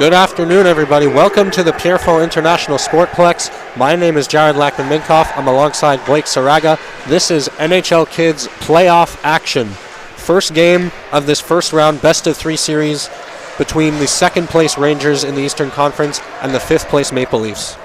Good afternoon, everybody. Welcome to the Pierrefonds International Sportplex. My name is Jared Lackman-Minkoff. I'm alongside Blake Saraga. This is NHL Kids playoff action. First game of this first round best-of-3 series between the second-place Rangers in the Eastern Conference and the fifth-place Maple Leafs.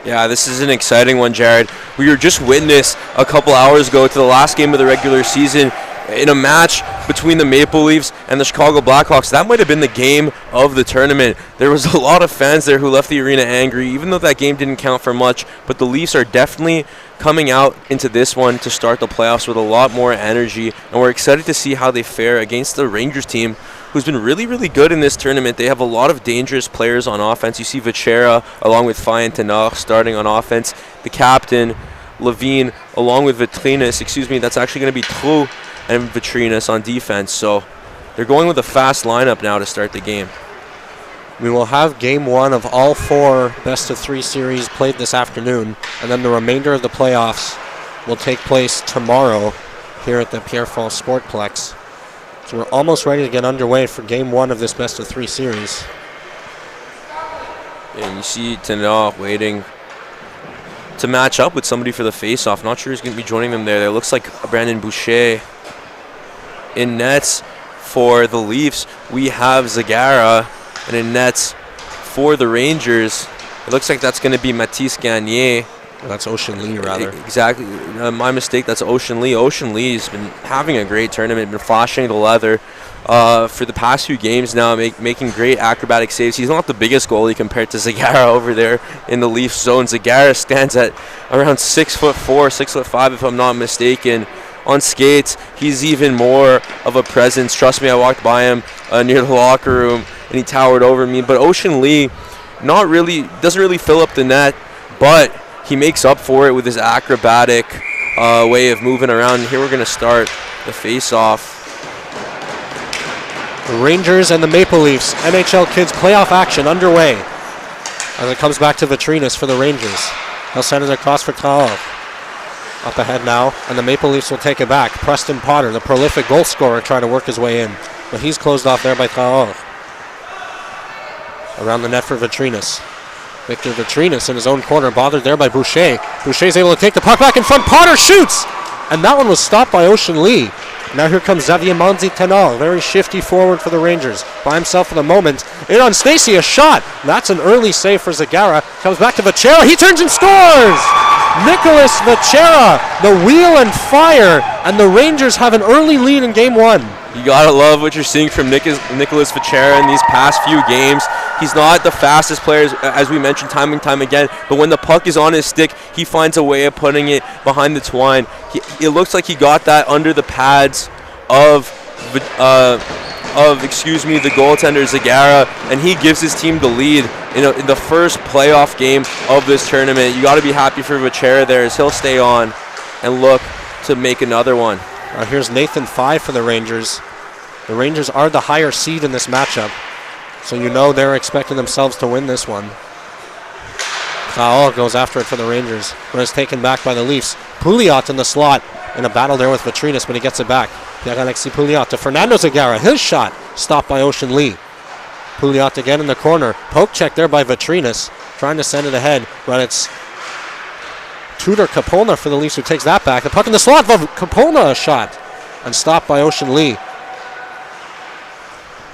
Yeah, this is an exciting one, Jared. We were just witness a couple hours ago to the last game of the regular season in a match between the Maple Leafs and the Chicago Blackhawks. That might have been the game of the tournament. There was a lot of fans there who left the arena angry, even though that game didn't count for much. But the Leafs are definitely coming out into this one to start the playoffs with a lot more energy, and we're excited to see how they fare against the Rangers team, who's been really, really good in this tournament. They have a lot of dangerous players on offense. You see Vachera along with Faye and Tenor starting on offense. The captain, Levine, along with Vitrinas, that's actually going to be Trou and Vitrinas on defense. So they're going with a fast lineup now to start the game. We will have game one of all four best-of-3 series played this afternoon, and then the remainder of the playoffs will take place tomorrow here at the Pierrefonds Sportplex. So we're almost ready to get underway for game one of this best-of-3 series. And you see Tenor waiting to match up with somebody for the face-off. Not sure who's going to be joining them there. It looks like Brandon Boucher. In nets for the Leafs, we have Zagara, and in nets for the Rangers, it looks like that's going to be Mathis Gagné. That's Ocean Lee, rather. Exactly. My mistake. That's Ocean Lee. Ocean Lee's been having a great tournament, been flashing the leather for the past few games now, making great acrobatic saves. He's not the biggest goalie compared to Zagara over there in the Leafs zone. Zagara stands at around 6'4", 6'5", if I'm not mistaken. On skates, he's even more of a presence. Trust me, I walked by him near the locker room, and he towered over me. But Ocean Lee doesn't really fill up the net, but he makes up for it with his acrobatic way of moving around. And here we're going to start the face-off. The Rangers and the Maple Leafs, NHL Kids playoff action underway. As it comes back to Vitrinas for the Rangers. He'll send it across for Traoré. Up ahead now, and the Maple Leafs will take it back. Preston Potter, the prolific goal scorer, trying to work his way in. But he's closed off there by Traoré. Around the net for Vitrinas. Victor Vitrinas in his own corner, bothered there by Boucher. Boucher's able to take the puck back in front. Potter shoots! And that one was stopped by Ocean Lee. Now here comes Xavier Manzi-Tenor, very shifty forward for the Rangers. By himself for the moment. In on Stacey, a shot. That's an early save for Zagara. Comes back to Vachera. He turns and scores! Nicholas Vachera, the wheel and fire, and the Rangers have an early lead in game one. You gotta love what you're seeing from Nicholas Vachera in these past few games. He's not the fastest player, as we mentioned time and time again, but when the puck is on his stick, he finds a way of putting it behind the twine. It looks like he got that under the pads of the goaltender Zagara, and he gives his team the lead in the first playoff game of this tournament. You got to be happy for Vachera there, as he'll stay on and look to make another one. Here's Nathan Faye for the Rangers. The Rangers are the higher seed in this matchup, so they're expecting themselves to win this one. Traoré goes after it for the Rangers, but is taken back by the Leafs. Pouliot in the slot in a battle there with Vitrinas, but he gets it back. Pierre-Alexis Pouliot to Fernando Zagara. His shot stopped by Ocean Lee. Pouliot again in the corner. Poke check there by Vitrinas, trying to send it ahead, but it's Tudor Kapolna for the Leafs who takes that back. The puck in the slot. Kapolna a shot, and stopped by Ocean Lee.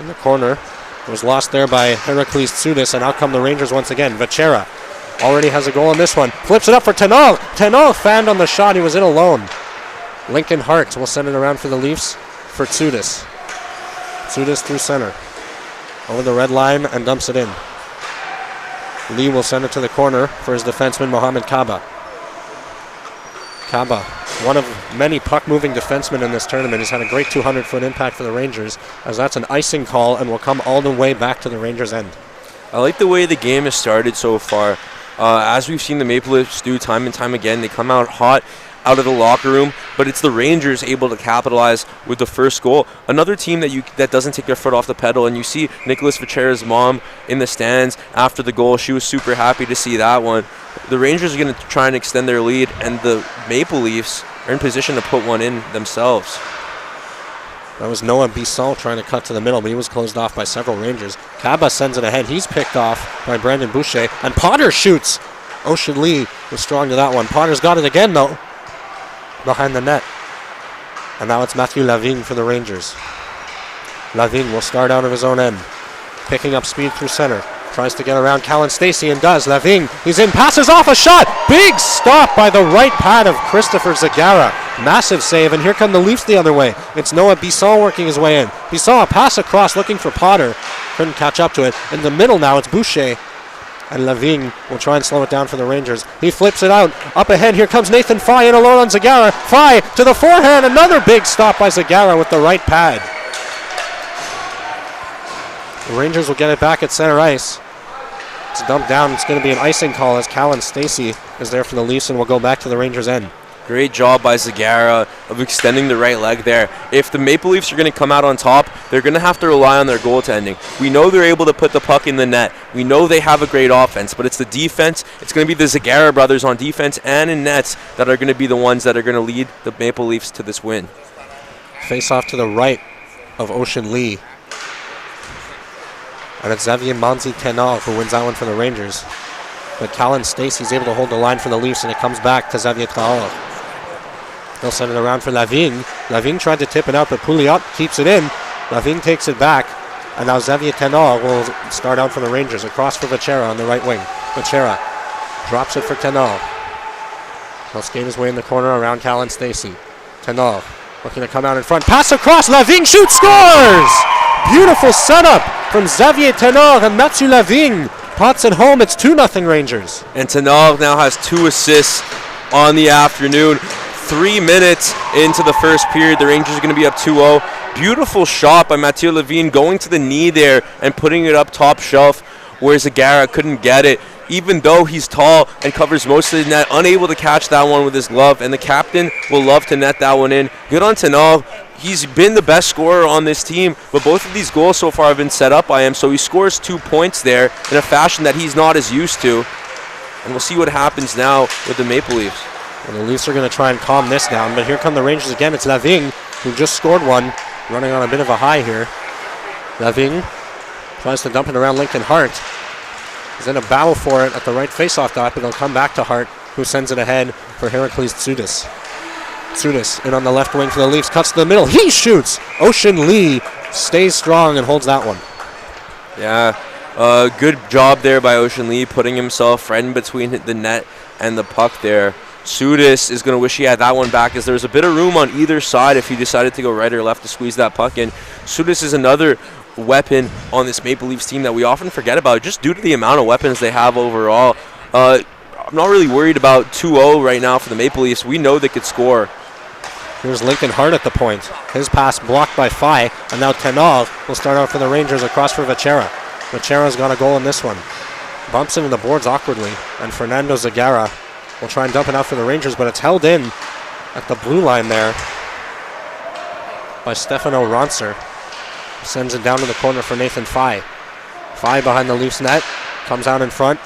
In the corner. It was lost there by Heracles Tsounis, and out come the Rangers once again. Vachera already has a goal in this one. Flips it up for Tenor. Tenor fanned on the shot. He was in alone. Lincoln Hart will send it around for the Leafs for Tsounis. Tsounis through center. Over the red line and dumps it in. Lee will send it to the corner for his defenseman, Mohamed Kaba. Kaba, one of many puck-moving defensemen in this tournament. He's had a great 200-foot impact for the Rangers, as that's an icing call and will come all the way back to the Rangers' end. I like the way the game has started so far. As we've seen the Maple Leafs do time and time again, they come out hot out of the locker room, but it's the Rangers able to capitalize with the first goal. Another team that doesn't take their foot off the pedal, and you see Nicholas Vachera's mom in the stands after the goal. She was super happy to see that one. The Rangers are going to try and extend their lead, and the Maple Leafs are in position to put one in themselves. That was Noah Bisson trying to cut to the middle, but he was closed off by several Rangers. Kaba sends it ahead. He's picked off by Brandon Boucher. And Potter shoots. Ocean Lee was strong to that one. Potter's got it again, though, behind the net. And now it's Mathieu Lavigne for the Rangers. Lavigne will start out of his own end, picking up speed through center. Tries to get around Callan Stacey and does. Lavigne, he's in, passes off a shot. Big stop by the right pad of Christopher Zagara. Massive save, and here come the Leafs the other way. It's Noah Bisson working his way in. Bisson, a pass across looking for Potter. Couldn't catch up to it. In the middle now, it's Boucher. And Lavigne will try and slow it down for the Rangers. He flips it out. Up ahead, here comes Nathan Fye in alone on Zagara. Fye to the forehand. Another big stop by Zagara with the right pad. The Rangers will get it back at center ice. It's dumped down. It's going to be an icing call as Callan Stacey is there for the Leafs and will go back to the Rangers' end. Great job by Zagara of extending the right leg there. If the Maple Leafs are going to come out on top, they're going to have to rely on their goaltending. We know they're able to put the puck in the net. We know they have a great offense, but it's the defense. It's going to be the Zagara brothers on defense and in nets that are going to be the ones that are going to lead the Maple Leafs to this win. Face off to the right of Ocean Lee. And it's Xavier Manzi-Tenard who wins that one for the Rangers. But Callan Stacey's able to hold the line for the Leafs, and it comes back to Xavier Traore. They'll send it around for Lavigne. Lavigne tried to tip it out, but Pouliot keeps it in. Lavigne takes it back, and now Xavier Tenard will start out for the Rangers. Across for Vachera on the right wing. Vachera drops it for Tenard. He'll skate his way in the corner around Callan Stacey. Tenard looking to come out in front. Pass across. Lavigne shoots, scores! Beautiful setup from Xavier Tenard and Mathieu Lavigne. Pots it home. It's 2-0 Rangers. And Tenard now has 2 assists on the afternoon. 3 minutes into the first period, the Rangers are going to be up 2-0. Beautiful shot by Mathieu Lavigne going to the knee there and putting it up top shelf where Zagara couldn't get it. Even though he's tall and covers most of the net, unable to catch that one with his glove. And the captain will love to net that one in. Good on Tenard. He's been the best scorer on this team, but both of these goals so far have been set up by him, so he scores 2 points there in a fashion that he's not as used to. And we'll see what happens now with the Maple Leafs. And the Leafs are going to try and calm this down, but here come the Rangers again. It's Lavigne, who just scored one, running on a bit of a high here. Lavigne tries to dump it around Lincoln Hart. He's in a battle for it at the right faceoff dot, but it'll come back to Hart, who sends it ahead for Heracles Tsoudas. Tsoudas in on the left wing for the Leafs, cuts to the middle. He shoots! Ocean Lee stays strong and holds that one. Yeah, good job there by Ocean Lee, putting himself right in between the net and the puck there. Tsoudas is going to wish he had that one back, as there's a bit of room on either side if he decided to go right or left to squeeze that puck in. Tsoudas is another weapon on this Maple Leafs team that we often forget about, just due to the amount of weapons they have overall. I'm not really worried about 2-0 right now for the Maple Leafs. We know they could score. Here's Lincoln Hart at the point. His pass blocked by Fye, and now Tenard will start out for the Rangers across for Vachera. Vachera's got a goal in this one. Bumps into the boards awkwardly, and Fernando Zagara will try and dump it out for the Rangers, but it's held in at the blue line there by Stefano Ronser. Sends it down to the corner for Nathan Fye. Fye behind the Leafs net, comes out in front.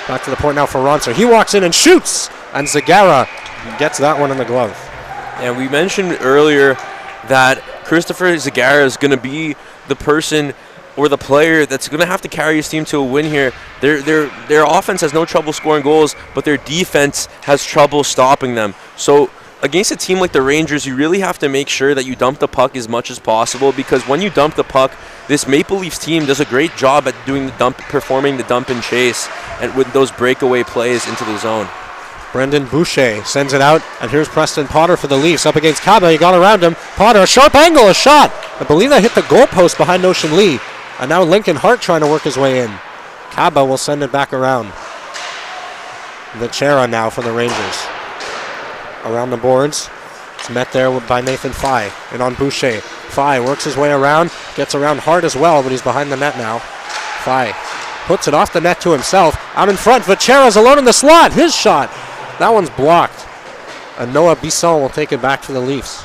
Back to the point now for Ronser. He walks in and shoots, and Zagara gets that one in the glove. And we mentioned earlier that Christopher Zagara is going to be the person or the player that's going to have to carry his team to a win here. Their offense has no trouble scoring goals, but their defense has trouble stopping them. So against a team like the Rangers, you really have to make sure that you dump the puck as much as possible, because when you dump the puck, this Maple Leafs team does a great job at doing the dump, performing the dump and chase, and with those breakaway plays into the zone. Brendan Boucher sends it out, and here's Preston Potter for the Leafs up against Kaba. He got around him. Potter, a sharp angle, a shot. I believe that hit the goalpost behind Ocean Lee. And now Lincoln Hart trying to work his way in. Kaba will send it back around. Vachera now for the Rangers. Around the boards. It's met there by Nathan Fye. And on Boucher. Fye works his way around. Gets around Hart as well, but he's behind the net now. Fye puts it off the net to himself. Out in front, Vachera's alone in the slot. His shot. That one's blocked. And Noah Bisson will take it back for the Leafs.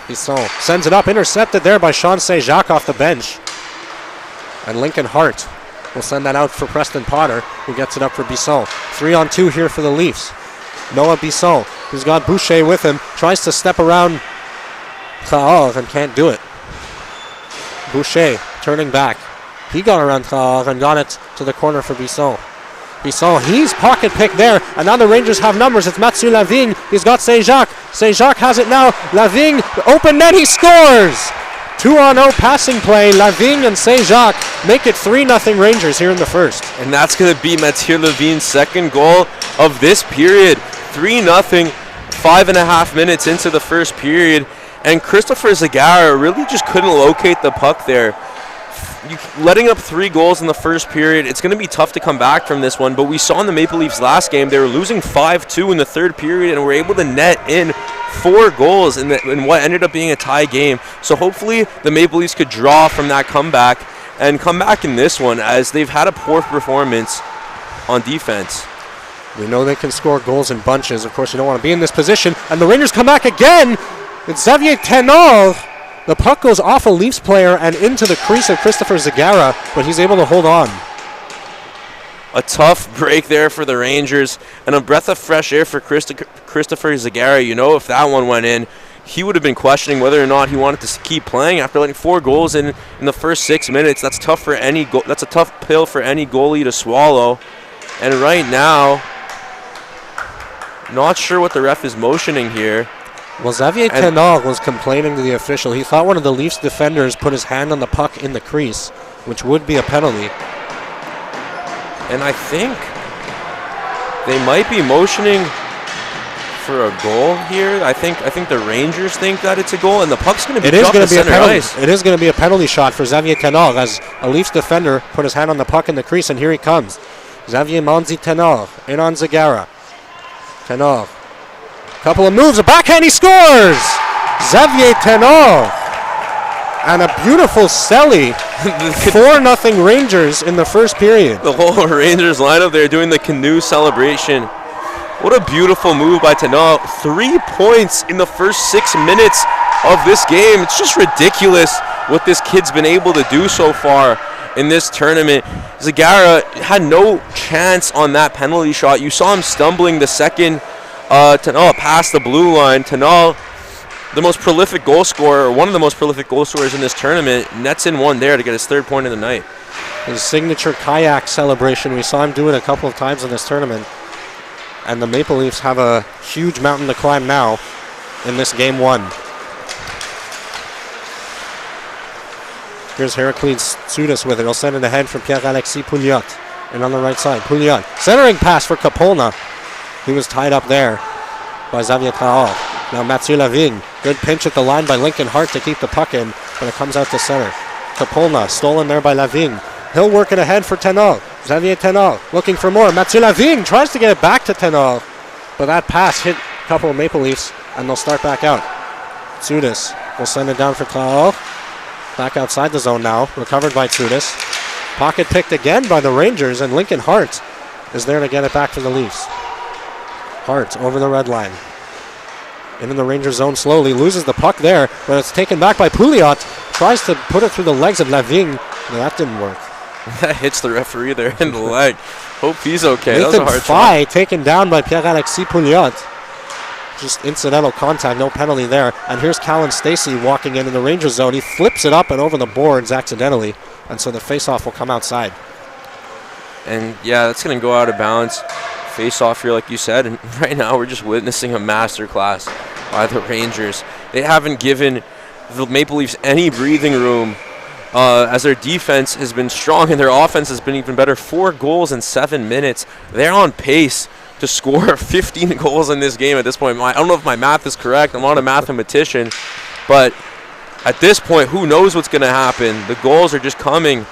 Bisson sends it up, intercepted there by Sean St-Jacques off the bench. And Lincoln Hart will send that out for Preston Potter, who gets it up for Bisson. 3-on-2 here for the Leafs. Noah Bisson, who's got Boucher with him, tries to step around Traore and can't do it. Boucher turning back. He got around Traore and got it to the corner for Bisson. Bisson, he's pocket picked there, and now the Rangers have numbers. It's Mathieu Lavigne. He's got Saint-Jacques. Saint-Jacques has it now. Lavigne, open net, he scores! 2-on-0 passing play. Lavigne and Saint-Jacques make it 3-0 Rangers here in the first. And that's going to be Mathieu Lavigne's second goal of this period. 3-0, 5.5 minutes into the first period. And Christopher Zagara really just couldn't locate the puck there. Letting up 3 goals in the first period, it's going to be tough to come back from this one. But we saw in the Maple Leafs last game, they were losing 5-2 in the third period and were able to net in 4 goals in what ended up being a tie game. So hopefully the Maple Leafs could draw from that comeback and come back in this one, as they've had a poor performance on defense. We know they can score goals in bunches. Of course, you don't want to be in this position. And the Rangers come back again. It's Xavier Tenor. The puck goes off a Leafs player and into the crease of Christopher Zagara, but he's able to hold on. A tough break there for the Rangers, and a breath of fresh air for Christopher Zagara. You know, if that one went in, he would have been questioning whether or not he wanted to keep playing after letting 4 goals in the first 6 minutes. That's tough for any that's a tough pill for any goalie to swallow. And right now, not sure what the ref is motioning here. Well, Xavier Tenor was complaining to the official. He thought one of the Leafs defenders put his hand on the puck in the crease, which would be a penalty. And I think they might be motioning for a goal here. I think the Rangers think that it's a goal, and the puck's going to be dropped to center ice. It is going to be a penalty shot for Xavier Tenor, as a Leafs defender put his hand on the puck in the crease, and here he comes. Xavier Manzi Tenor in on Zagara. Tenor. Couple of moves, a backhand, he scores! Xavier Tenor. And a beautiful Selly. 4-0 Rangers in the first period. The whole Rangers lineup there doing the canoe celebration. What a beautiful move by Tenor. 3 points in the first 6 minutes of this game. It's just ridiculous what this kid's been able to do so far in this tournament. Zagara had no chance on that penalty shot. You saw him stumbling the second Tenor past the blue line. Tenor, the most prolific goal scorer, or one of the most prolific goal scorers in this tournament, nets in one there to get his 3rd point of the night. His signature kayak celebration, we saw him do it a couple of times in this tournament. And the Maple Leafs have a huge mountain to climb now in this game 1. Here's Heracles Tsoudas with it. He'll send it ahead from Pierre-Alexis Pouliot. And on the right side, Pouliot. Centering pass for Capolna. He was tied up there by Xavier Traore. Now Mathieu Lavigne. Good pinch at the line by Lincoln Hart to keep the puck in, but it comes out to center. Capolna stolen there by Lavigne. He'll work it ahead for Tenor. Xavier Tenor looking for more. Mathieu Lavigne tries to get it back to Tenor, but that pass hit a couple of Maple Leafs, and they'll start back out. Tsoudas will send it down for Traore. Back outside the zone now, recovered by Tsoudas. Pocket picked again by the Rangers, and Lincoln Hart is there to get it back for the Leafs. Hart over the red line. Into the Ranger zone slowly, loses the puck there, but it's taken back by Pouliot. Tries to put it through the legs of Lavigne, but that didn't work. That hits the referee there in the leg. Hope he's okay. Nathan That was a hard Fay taken down by Pierre-Alexis Pouliot. Just incidental contact, no penalty there. And here's Callan Stacey walking into the Ranger zone. He flips it up and over the boards accidentally, and so the face-off will come outside. And yeah, that's going to go out of bounds. Face off here, like you said, and right now we're just witnessing a masterclass by the Rangers. They haven't given the Maple Leafs any breathing room, as their defense has been strong and their offense has been even better. 4 goals in 7 minutes. They're on pace to score 15 goals in this game at this point. I don't know if my math is correct. I'm not a mathematician, but at this point, who knows what's going to happen? The goals are just coming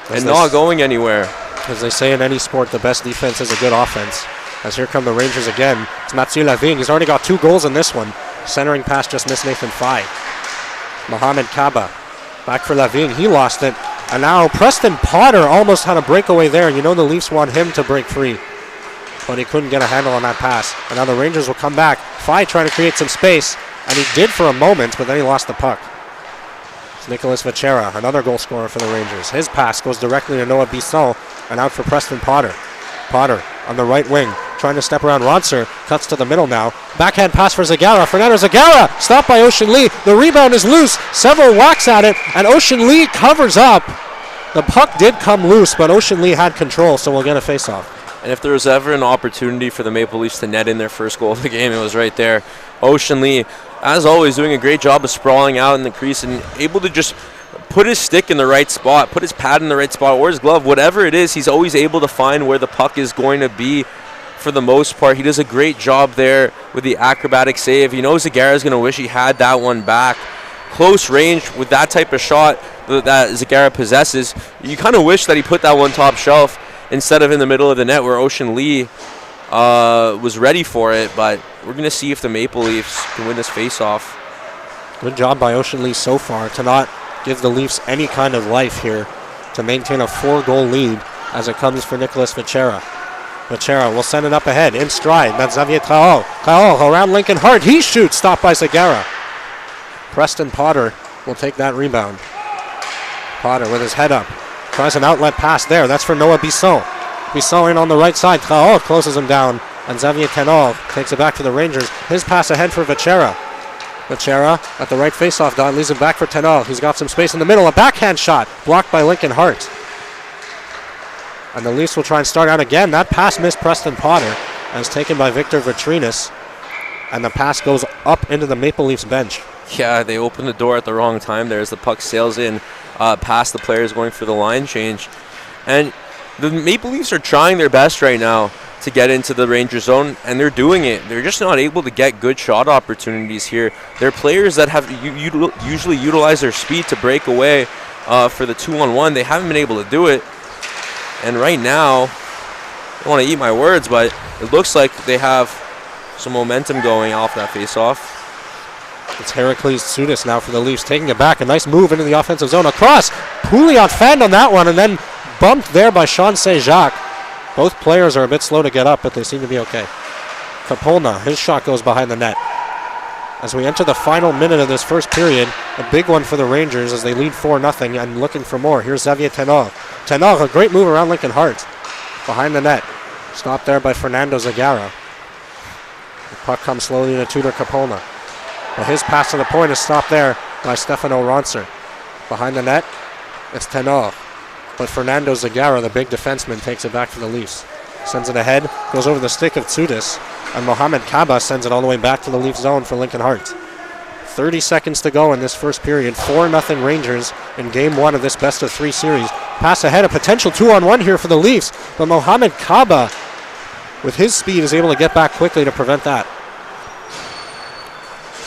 and not going anywhere. As they say in any sport, the best defense is a good offense. As here come the Rangers again. It's Mathieu Lavigne. He's already got 2 goals in this one. Centering pass just missed Nathan Fay. Mohamed Kaba. Back for Lavigne. He lost it. And now Preston Potter almost had a breakaway there. You know the Leafs want him to break free, but he couldn't get a handle on that pass. And now the Rangers will come back. Fay trying to create some space, and he did for a moment, but then he lost the puck. It's Nicolas Vachera, another goal scorer for the Rangers. His pass goes directly to Noah Bisson and out for Preston Potter. Potter on the right wing, trying to step around Ronser. Cuts to the middle now. Backhand pass for Zagara. Fernando Zagara stopped by Ocean Lee. The rebound is loose. Several whacks at it, and Ocean Lee covers up. The puck did come loose, but Ocean Lee had control, so we'll get a face-off. And if there was ever an opportunity for the Maple Leafs to net in their first goal of the game, it was right there. Ocean Lee, as always, doing a great job of sprawling out in the crease and able to just put his stick in the right spot, put his pad in the right spot, or his glove, whatever it is, he's always able to find where the puck is going to be for the most part. He does a great job there with the acrobatic save. He knows Zagara's going to wish he had that one back. Close range with that type of shot that Zagara possesses. You kind of wish that he put that one top shelf instead of in the middle of the net where Ocean Lee was ready for it, but we're going to see if the Maple Leafs can win this face-off. Good job by Ocean Lee so far to not give the Leafs any kind of life here, to maintain a 4-goal lead as it comes for Nicholas Vachera. Vachera will send it up ahead, in stride. That's Xavier Traoré. Traoré around Lincoln Hart. He shoots, stopped by Zagara. Preston Potter will take that rebound. Potter with his head up. Tries an outlet pass there. That's for Noah Bisson. Bisson in on the right side. Traoré closes him down. And Xavier Tenor takes it back to the Rangers. His pass ahead for Vachera. Vachera at the right faceoff dot leaves it back for Tenor. He's got some space in the middle. A backhand shot blocked by Lincoln Hart. And the Leafs will try and start out again. That pass missed Preston Potter and is taken by Victor Vitrinas. And the pass goes up into the Maple Leafs bench. Yeah, they opened the door at the wrong time there as the puck sails in past the players going for the line change. And the Maple Leafs are trying their best right now to get into the Ranger zone, and they're doing it. They're just not able to get good shot opportunities here. They're players that have usually utilize their speed to break away for the 2-on-1. They haven't been able to do it. And right now, I don't want to eat my words, but it looks like they have some momentum going off that face-off. It's Heracles Tsoudas now for the Leafs, taking it back. A nice move into the offensive zone. Across. Pouliot fanned on that one and then bumped there by Sean Saint-Jacques. Both players are a bit slow to get up, but they seem to be okay. Kapolna, his shot goes behind the net. As we enter the final minute of this first period, a big one for the Rangers as they lead 4-0 and looking for more. Here's Xavier Tenor. Tenor, a great move around Lincoln Hart. Behind the net. Stopped there by Fernando Zagara. The puck comes slowly to Tudor Kapolna. But his pass to the point is stopped there by Stefano Ronser. Behind the net, it's Tenor. But Fernando Zagara, the big defenseman, takes it back for the Leafs. Sends it ahead, goes over the stick of Tsoudas, and Mohamed Kaba sends it all the way back to the Leafs zone for Lincoln Hart. 30 seconds to go in this first period. 4-0 Rangers in game one of this best-of-3 series. Pass ahead, a potential 2-on-1 here for the Leafs, but Mohamed Kaba, with his speed, is able to get back quickly to prevent that.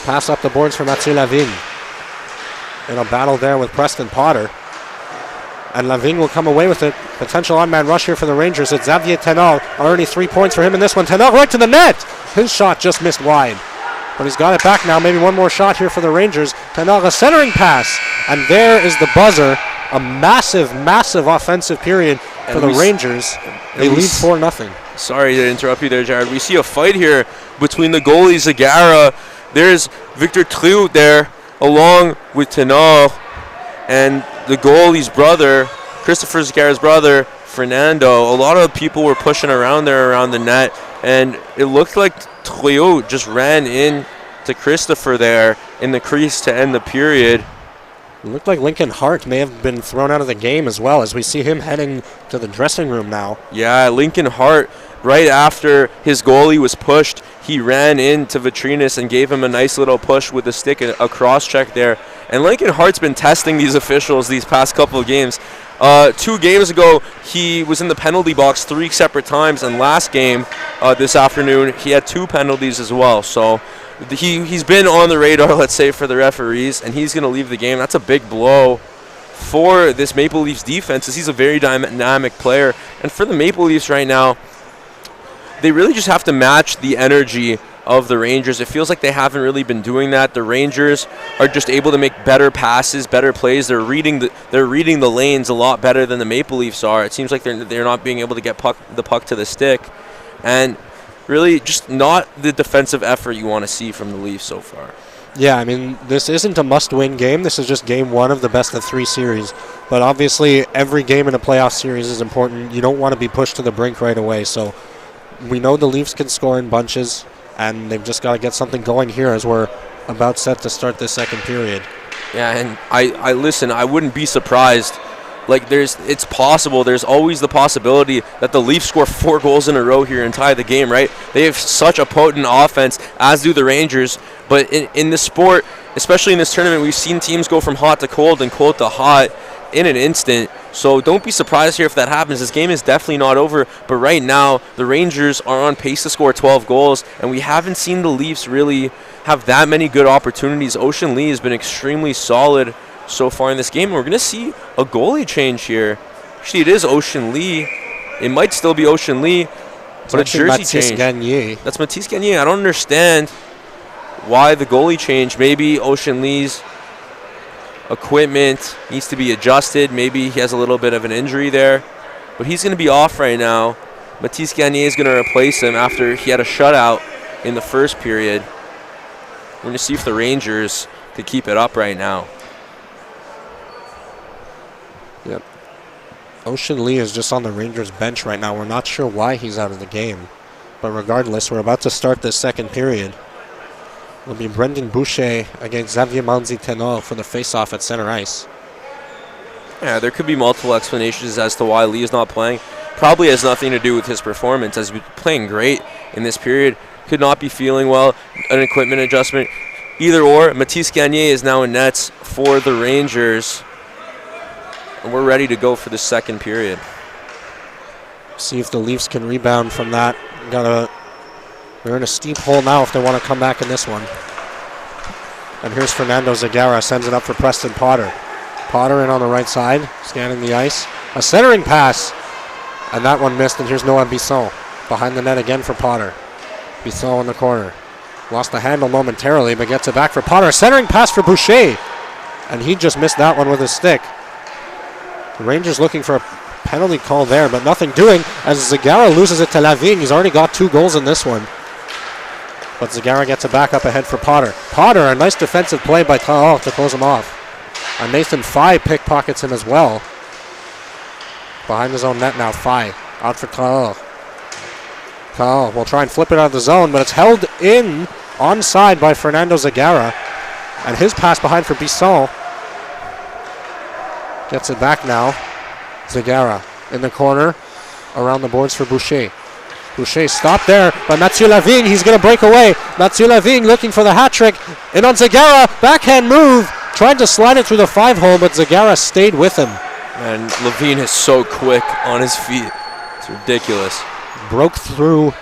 Pass up the boards for Mathieu Lavigne. In a battle there with Preston Potter. And Lavigne will come away with it. Potential on-man rush here for the Rangers. It's Xavier Tenor. Already 3 points for him in this one. Tenor right to the net. His shot just missed wide. But he's got it back now. Maybe one more shot here for the Rangers. Tenor, a centering pass. And there is the buzzer. A massive, massive offensive period for the Rangers. They lead 4-0. Sorry to interrupt you there, Jared. We see a fight here between the goalies, Zagara. There's Victor Triou there, along with Tenor, and the goalie's brother, Christopher Zagara's brother, Fernando. A lot of people were pushing around there around the net, and it looked like Triou just ran in to Christopher there in the crease to end the period. It looked like Lincoln Hart may have been thrown out of the game as well, as we see him heading to the dressing room now. Yeah, Lincoln Hart, right after his goalie was pushed, he ran into Vitrinas and gave him a nice little push with a stick, a cross-check there. And Lincoln Hart's been testing these officials these past couple of games. 2 games ago, he was in the penalty box 3 separate times, and last game this afternoon, he had 2 penalties as well. So he's been on the radar, let's say, for the referees, and he's going to leave the game. That's a big blow for this Maple Leafs defense, as he's a very dynamic player. And for the Maple Leafs right now, they really just have to match the energy of the Rangers. It feels like they haven't really been doing that. The Rangers are just able to make better passes, better plays. They're reading the lanes a lot better than the Maple Leafs are. It seems like they're not being able to get the puck to the stick, and really just not the defensive effort you want to see from the Leafs so far. Yeah, I mean, this isn't a must-win game. This is just game one of the best-of-3 series. But obviously, every game in a playoff series is important. You don't want to be pushed to the brink right away. So we know the Leafs can score in bunches, and they've just got to get something going here as we're about set to start this second period. Yeah, and I listen, I wouldn't be surprised. Like, it's possible. There's always the possibility that the Leafs score 4 goals in a row here and tie the game, right? They have such a potent offense, as do the Rangers. But in this sport, especially in this tournament, we've seen teams go from hot to cold and cold to hot in an instant. So don't be surprised here if that happens. This game is definitely not over. But right now, the Rangers are on pace to score 12 goals, and we haven't seen the Leafs really have that many good opportunities. Ocean Lee has been extremely solid so far in this game. We're going to see a goalie change here. Actually, it is Ocean Lee. It might still be Ocean Lee, but a jersey change. Gagné. That's Mathis Gagné. I don't understand why the goalie change. Maybe Ocean Lee's equipment needs to be adjusted. Maybe he has a little bit of an injury there, but he's going to be off right now. Mathis Gagné is going to replace him after he had a shutout in the first period. We're going to see if the Rangers can keep it up right now. Yep. Ocean Lee is just on the Rangers bench right now. We're not sure why he's out of the game. But regardless, we're about to start this second period. It'll be Brendan Boucher against Xavier Manzi-Tenor for the face-off at center ice. Yeah, there could be multiple explanations as to why Lee is not playing. Probably has nothing to do with his performance, as he's been playing great in this period. Could not be feeling well, an equipment adjustment. Either or, Mathis Gagné is now in nets for the Rangers. And we're ready to go for the second period. See if the Leafs can rebound from that. They're in a steep hole now if they want to come back in this one. And here's Fernando Zagara, sends it up for Preston Potter. Potter in on the right side, scanning the ice. A centering pass, and that one missed, and here's Noah Bisson. Behind the net again for Potter. Bisson in the corner. Lost the handle momentarily, but gets it back for Potter. A centering pass for Boucher, and he just missed that one with his stick. The Rangers looking for a penalty call there, but nothing doing as Zagara loses it to Lavigne. He's already got 2 goals in this one. But Zagara gets it back up ahead for Potter. Potter, a nice defensive play by Traoré to close him off. And Nathan Fye pickpockets him as well. Behind his own net now, Fye. Out for Traoré. Traoré will try and flip it out of the zone, but it's held in onside by Fernando Zagara. And his pass behind for Bisson. Gets it back now. Zagara in the corner. Around the boards for Boucher. Boucher stopped there by Mathieu Lavigne. He's going to break away. Mathieu Lavigne looking for the hat trick. In on Zagara. Backhand move. Tried to slide it through the 5-hole, but Zagara stayed with him. And Lavigne is so quick on his feet. It's ridiculous. Broke through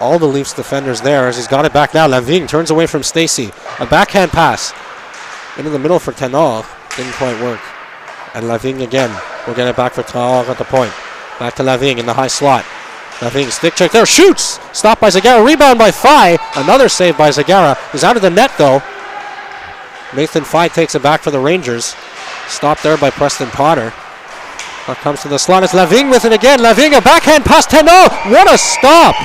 all the Leafs defenders there as he's got it back now. Lavigne turns away from Stacey. A backhand pass. Into the middle for Tenor. Didn't quite work. And Lavigne again. We'll get it back for Traoré at the point. Back to Lavigne in the high slot. Lavigne stick check there. Shoots! Stopped by Zagara. Rebound by Fye. Another save by Zagara. He's out of the net though. Nathan Fye takes it back for the Rangers. Stopped there by Preston Potter. Now comes to the slot. It's Lavigne with it again. Lavigne, a backhand pass. Tenor! What a stop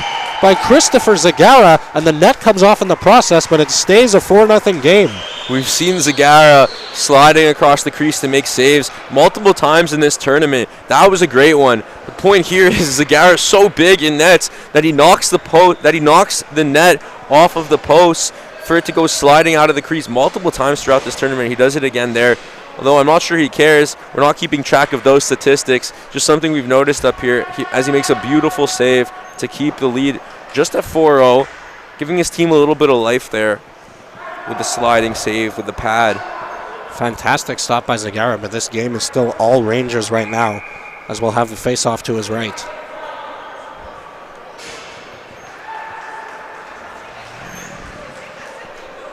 by Christopher Zagara. And the net comes off in the process, but it stays a 4-0 game. We've seen Zagara sliding across the crease to make saves multiple times in this tournament. That was a great one. The point here is Zagara is so big in nets that he knocks the net off of the post for it to go sliding out of the crease multiple times throughout this tournament. He does it again there. Although I'm not sure he cares. We're not keeping track of those statistics. Just something we've noticed up here as he makes a beautiful save to keep the lead just at 4-0, giving his team a little bit of life there with the sliding save with the pad. Fantastic stop by Zagara, but this game is still all Rangers right now, as we'll have the face-off to his right.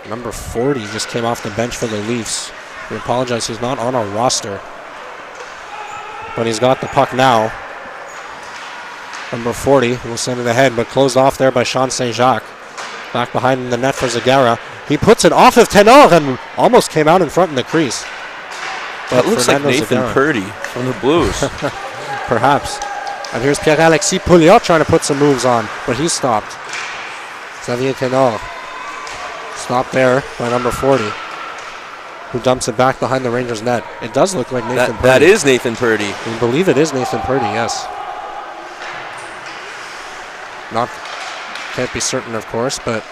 Number 40 just came off the bench for the Leafs. We apologize, he's not on our roster. But he's got the puck now. Number 40 will send it ahead, but closed off there by Sean St. Jacques. Back behind the net for Zagara. He puts it off of Tenor and almost came out in front in the crease. But that looks Fernando like Nathan Zagara. Purdy from the Blues. Perhaps. And here's Pierre-Alexis Pouliot trying to put some moves on, but he's stopped. Xavier Tenor. Stopped there by number 40, who dumps it back behind the Rangers net. It does look like Nathan Purdy. That is Nathan Purdy. I believe it is Nathan Purdy, yes. Can't be certain, of course, but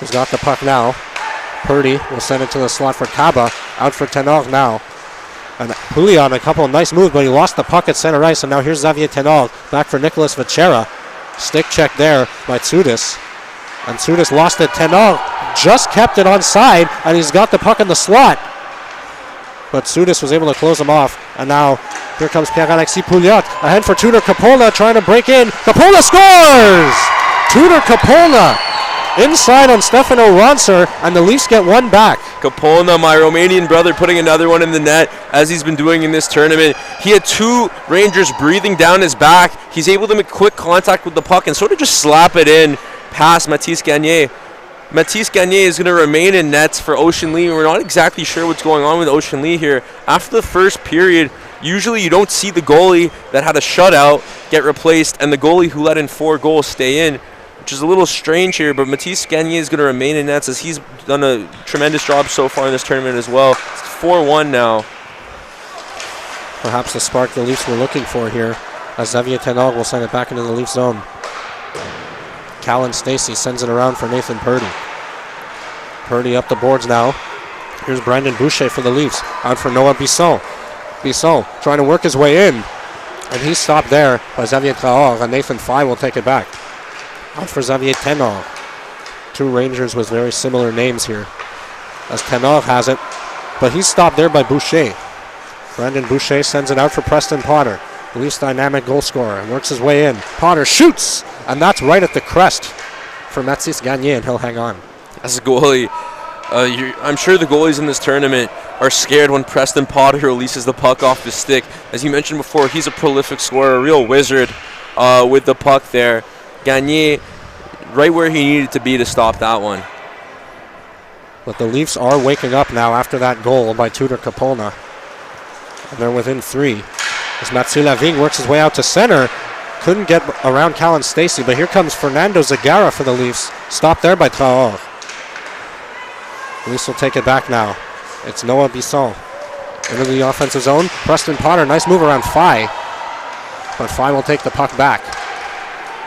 he's got the puck now. Purdy will send it to the slot for Kaba. Out for Tenor now. And Julian, a couple of nice moves, but he lost the puck at center ice, and now here's Xavier Tenor back for Nicholas Vachera. Stick check there by Tsudis. And Tsudis lost it. Tenor just kept it on side, and he's got the puck in the slot. But Tsudis was able to close him off. And now here comes Pierre-Alexis Pouliot. Ahead for Tudor Capola, trying to break in. Capola scores! Tudor Capola inside on Stefano Roncer, and the Leafs get one back. Capola, my Romanian brother, putting another one in the net, as he's been doing in this tournament. He had two Rangers breathing down his back. He's able to make quick contact with the puck and sort of just slap it in past Mathis Gagné. Mathis Gagné is going to remain in nets for Ocean Lee. We're not exactly sure what's going on with Ocean Lee here. After the first period, usually you don't see the goalie that had a shutout get replaced and the goalie who let in 4 goals stay in, which is a little strange here, but Mathis Gagné is going to remain in nets as he's done a tremendous job so far in this tournament as well. It's 4-1 now. Perhaps the spark the Leafs were looking for here, as Xavier Tenor will send it back into the Leaf zone. Callan Stacey sends it around for Nathan Purdy. Purdy up the boards now. Here's Brandon Boucher for the Leafs. Out for Noah Bisson. Bisson trying to work his way in. And he's stopped there by Xavier Traore, and Nathan Fye will take it back. Out for Xavier Tenor. 2 Rangers with very similar names here, as Tenor has it. But he's stopped there by Boucher. Brandon Boucher sends it out for Preston Potter. The Leafs dynamic goal scorer, and works his way in. Potter shoots, and that's right at the crest for Mathis Gagné, and he'll hang on. As a goalie, I'm sure the goalies in this tournament are scared when Preston Potter releases the puck off the stick. As you mentioned before, he's a prolific scorer, a real wizard with the puck there. Gagné right where he needed to be to stop that one. But the Leafs are waking up now after that goal by Tudor Capola. And they're within 3. As Mathieu Lavigne works his way out to center. Couldn't get around Callan Stacey, but here comes Fernando Zagara for the Leafs. Stopped there by Traore. Leafs will take it back now. It's Noah Bisson into the offensive zone. Preston Potter, nice move around Fye. But Fye will take the puck back.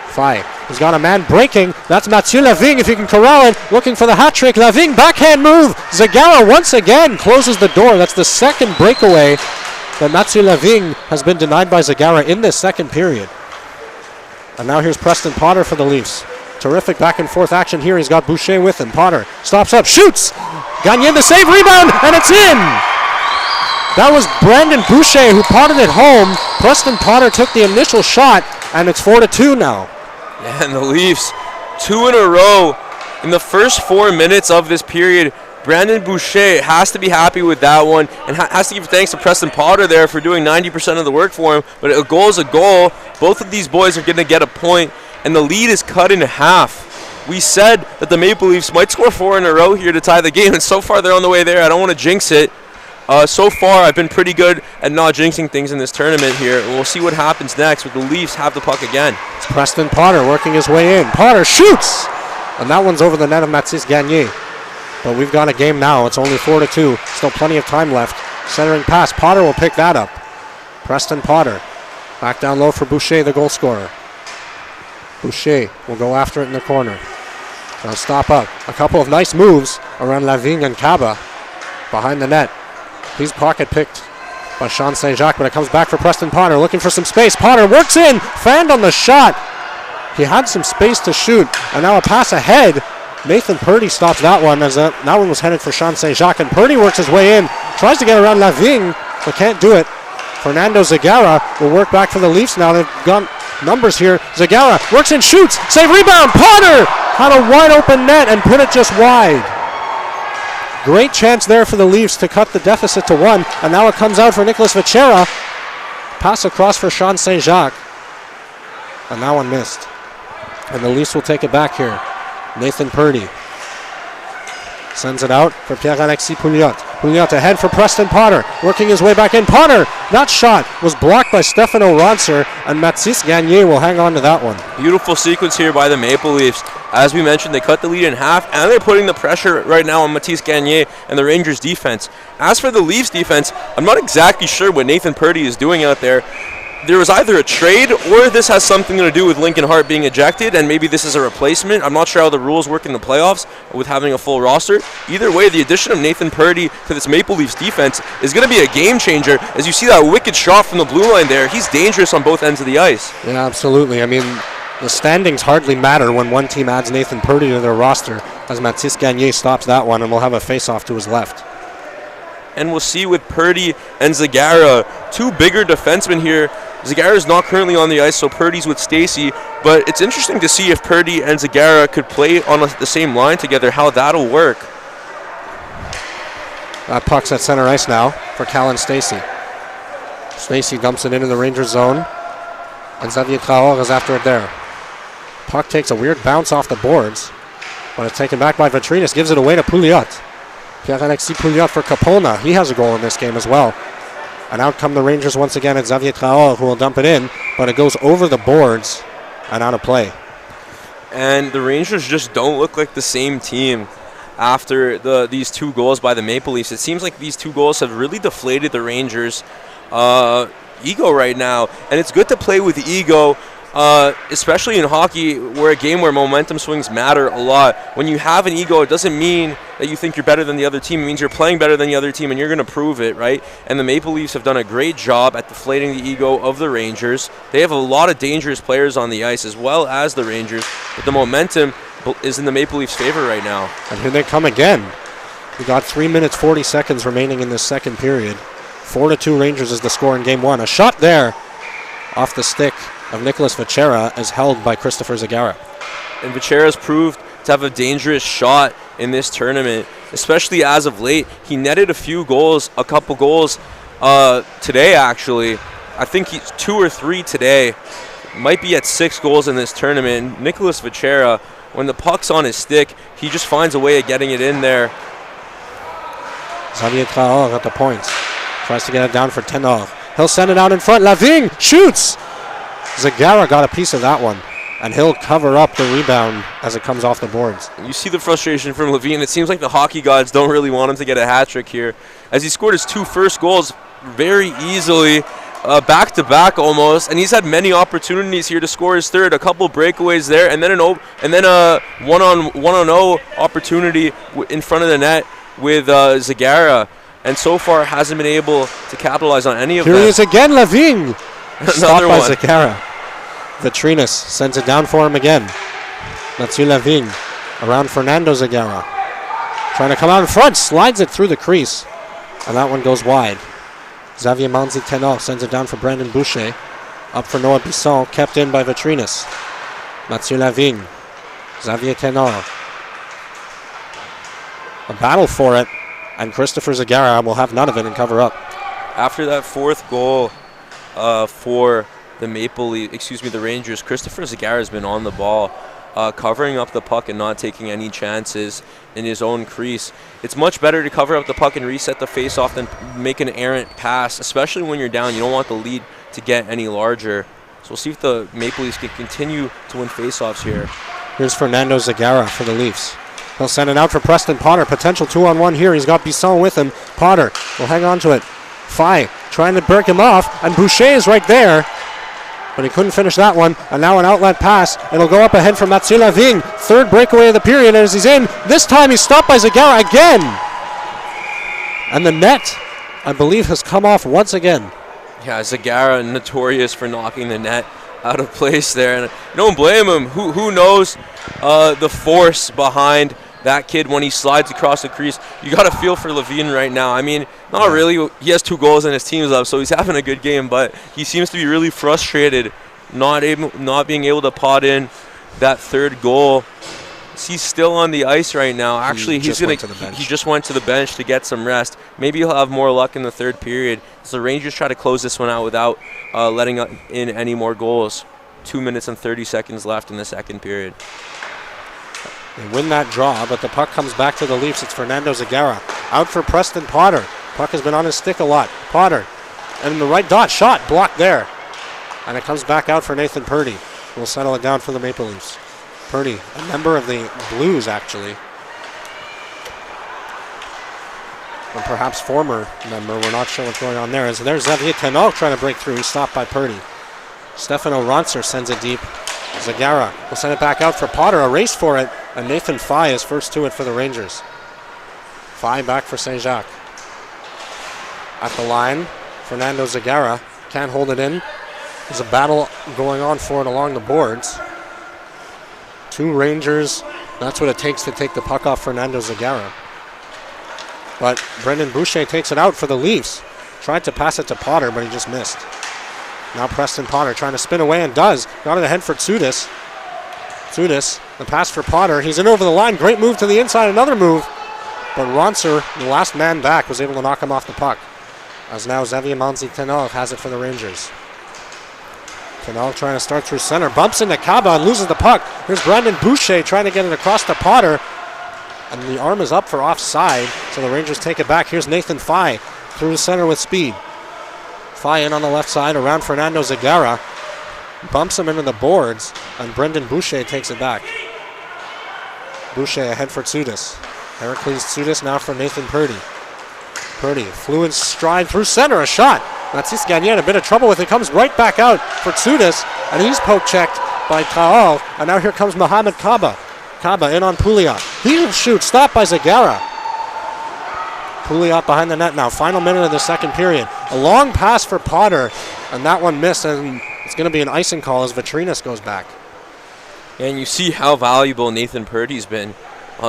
Fye, he's got a man breaking. That's Mathieu Lavigne, if you can corral it. Looking for the hat trick. Lavigne, backhand move. Zagara once again closes the door. That's the second breakaway that Mathieu Lavigne has been denied by Zagara in this second period. And now here's Preston Potter for the Leafs. Terrific back and forth action here. He's got Boucher with him. Potter stops up, shoots. Gagné the save, rebound, and it's in. That was Brandon Boucher who potted it home. Preston Potter took the initial shot, and it's 4-2 now. Yeah, and the Leafs, 2 in a row in the first 4 minutes of this period. Brandon Boucher has to be happy with that one, and has to give thanks to Preston Potter there for doing 90% of the work for him. But a goal is a goal. Both of these boys are going to get a point, and the lead is cut in half. We said that the Maple Leafs might score 4 in a row here to tie the game, and so far they're on the way there. I don't want to jinx it. So far, I've been pretty good at not jinxing things in this tournament here. We'll see what happens next, but the Leafs have the puck again. It's Preston Potter working his way in. Potter shoots! And that one's over the net of Mathis Gagné. But we've got a game now. It's only 4-2. Still plenty of time left. Centering pass. Potter will pick that up. Preston Potter. Back down low for Boucher, the goal scorer. Boucher will go after it in the corner. They'll stop up. A couple of nice moves around Lavigne and Kaba behind the net. He's pocket picked by Sean St. Jacques, but it comes back for Preston Potter, looking for some space. Potter works in, fanned on the shot. He had some space to shoot, and now a pass ahead. Nathan Purdy stops that one, as that one was headed for Sean St. Jacques, and Purdy works his way in, tries to get around Lavigne, but can't do it. Fernando Zagara will work back for the Leafs now. They've got numbers here. Zagara works in, shoots, save, rebound. Potter had a wide open net and put it just wide. Great chance there for the Leafs to cut the deficit to 1, and now it comes out for Nicholas Vachera. Pass across for Sean St. Jacques, and that one missed. And the Leafs will take it back here. Nathan Purdy sends it out for Pierre-Alexis Pouliot. Pouliot ahead for Preston Potter, working his way back in. Potter, that shot was blocked by Stefano Roncer, and Mathis Gagné will hang on to that one. Beautiful sequence here by the Maple Leafs. As we mentioned, they cut the lead in half, and they're putting the pressure right now on Mathis Gagné and the Rangers' defense. As for the Leafs' defense, I'm not exactly sure what Nathan Purdy is doing out there. there was either a trade or this has something to do with Lincoln Hart being ejected, and maybe this is a replacement. I'm not sure how the rules work in the playoffs with having a full roster. Either way, the addition of Nathan Purdy to this Maple Leafs defense is going to be a game changer. As you see that wicked shot from the blue line there, he's dangerous on both ends of the ice. Yeah, absolutely. I mean, the standings hardly matter when one team adds Nathan Purdy to their roster, as Mathis Gagné stops that one and will have a face-off to his left. And we'll see with Purdy and Zagara, two bigger defensemen here. Zagara's not currently on the ice, so Purdy's with Stacey. But it's interesting to see if Purdy and Zagara could play on the same line together, how that'll work. That puck's at center ice now for Callan Stacey. Stacey dumps it into the Rangers zone, and Xavier Traore is after it there. Puck takes a weird bounce off the boards, but it's taken back by Vitrinas, gives it away to Pouliot. Pierre-Alexis Pouliot for Capona. He has a goal in this game as well. And out come the Rangers once again. It's Xavier Traore who will dump it in, but it goes over the boards and out of play. And the Rangers just don't look like the same team after these two goals by the Maple Leafs. It seems like these two goals have really deflated the Rangers' ego right now. And it's good to play with ego, especially in hockey, where a game where momentum swings matter a lot. When you have an ego, it doesn't mean that you think you're better than the other team. It means you're playing better than the other team, and you're going to prove it, right? And the Maple Leafs have done a great job at deflating the ego of the Rangers. They have a lot of dangerous players on the ice, as well as the Rangers, but the momentum is in the Maple Leafs' favor right now. And here they come again. We got 3 minutes, 40 seconds remaining in this second period. 4-2 Rangers is the score in game one. A shot there off the stick of Nicholas Vachera is held by Christopher Zagara. And Vachera's proved to have a dangerous shot in this tournament, especially as of late. He netted a couple goals today, actually. I think he's 2 or 3 today. Might be at 6 goals in this tournament. Nicholas Vachera, when the puck's on his stick, he just finds a way of getting it in there. Xavier Traore at the point. Tries to get it down for Tenor. He'll send it out in front. Lavigne shoots! Zagara got a piece of that one, and he'll cover up the rebound as it comes off the boards. You see the frustration from Lavigne. It seems like the hockey gods don't really want him to get a hat trick here, as he scored his 2 first goals very easily, back-to-back almost, and he's had many opportunities here to score his third. A couple breakaways there, and then a one-on-0 opportunity in front of the net with Zagara, and so far hasn't been able to capitalize on any of them. Here he is again, Lavigne. Stopped by one. Zagara. Vitrinas sends it down for him again. Mathieu Lavigne around Fernando Zagara. Trying to come out in front, slides it through the crease, and that one goes wide. Xavier Manzi-Tenor sends it down for Brandon Boucher. Up for Noah Bisson, kept in by Vitrinas. Mathieu Lavigne. Xavier Tenor. A battle for it, and Christopher Zagara will have none of it and cover up. After that 4th goal for the the Rangers, Christopher Zagara has been on the ball, covering up the puck and not taking any chances in his own crease. It's much better to cover up the puck and reset the face-off than make an errant pass, especially when you're down. You don't want the lead to get any larger. So we'll see if the Maple Leafs can continue to win face-offs here. Here's Fernando Zagara for the Leafs. He'll send it out for Preston Potter. Potential 2-on-1 here. He's got Bisson with him. Potter will hang on to it. Fay trying to break him off, and Boucher is right there, but he couldn't finish that one. And now an outlet pass. It'll go up ahead for Mathieu Lavigne. 3rd breakaway of the period as he's in. This time he's stopped by Zagara again. And the net, I believe, has come off once again. Yeah, Zagara notorious for knocking the net out of place there, and don't blame him. Who knows the force behind that kid when he slides across the crease. You got to feel for Lavigne right now. I mean, not really. He has 2 goals and his team's up, so he's having a good game, but he seems to be really frustrated not being able to pot in that 3rd goal. He's still on the ice right now. Actually, he just went to the bench to get some rest. Maybe he'll have more luck in the 3rd period. So the Rangers try to close this one out without letting in any more goals. 2 minutes and 30 seconds left in the 2nd period. They win that draw, but the puck comes back to the Leafs. It's Fernando Zagara. Out for Preston Potter. Puck has been on his stick a lot. Potter, and in the right dot, shot blocked there. And it comes back out for Nathan Purdy. We'll settle it down for the Maple Leafs. Purdy, a member of the Blues, actually. or perhaps former member. We're not sure what's going on there. As there's Xavier Tenot trying to break through. He's stopped by Purdy. Stefano Rantzer sends it deep. Zagara will send it back out for Potter. A race for it. And Nathan Fye is first to it for the Rangers. Fye back for St. Jacques. At the line, Fernando Zagara can't hold it in. There's a battle going on for it along the boards. Two Rangers. That's what it takes to take the puck off Fernando Zagara. But Brendan Boucher takes it out for the Leafs. Tried to pass it to Potter, but he just missed. Now Preston Potter trying to spin away and does. Got it ahead for Tsudis. Tsudis, the pass for Potter. He's in over the line. Great move to the inside. Another move. But Rantzer, the last man back, was able to knock him off the puck. As now Xavier Manzi Tenor has it for the Rangers. Tenor trying to start through center. Bumps into Kaba and loses the puck. Here's Brendan Boucher trying to get it across to Potter. And the arm is up for offside, so the Rangers take it back. Here's Nathan Fye through the center with speed. Fye in on the left side around Fernando Zagara. Bumps him into the boards, and Brendan Boucher takes it back. Boucher ahead for Tsudis. Heracles Tsudis now for Nathan Purdy. Purdy, fluid stride through center, a shot. Mathis Gagné in a bit of trouble with it, comes right back out for Tsudis, and he's poke-checked by Traol, and now here comes Mohamed Kaba. Kaba in on Pouliot. He'll shoot, stopped by Zagara. Pouliot behind the net now, final minute of the second period. A long pass for Potter, and that one missed, and it's going to be an icing call as Vitrinas goes back. And you see how valuable Nathan Purdy's been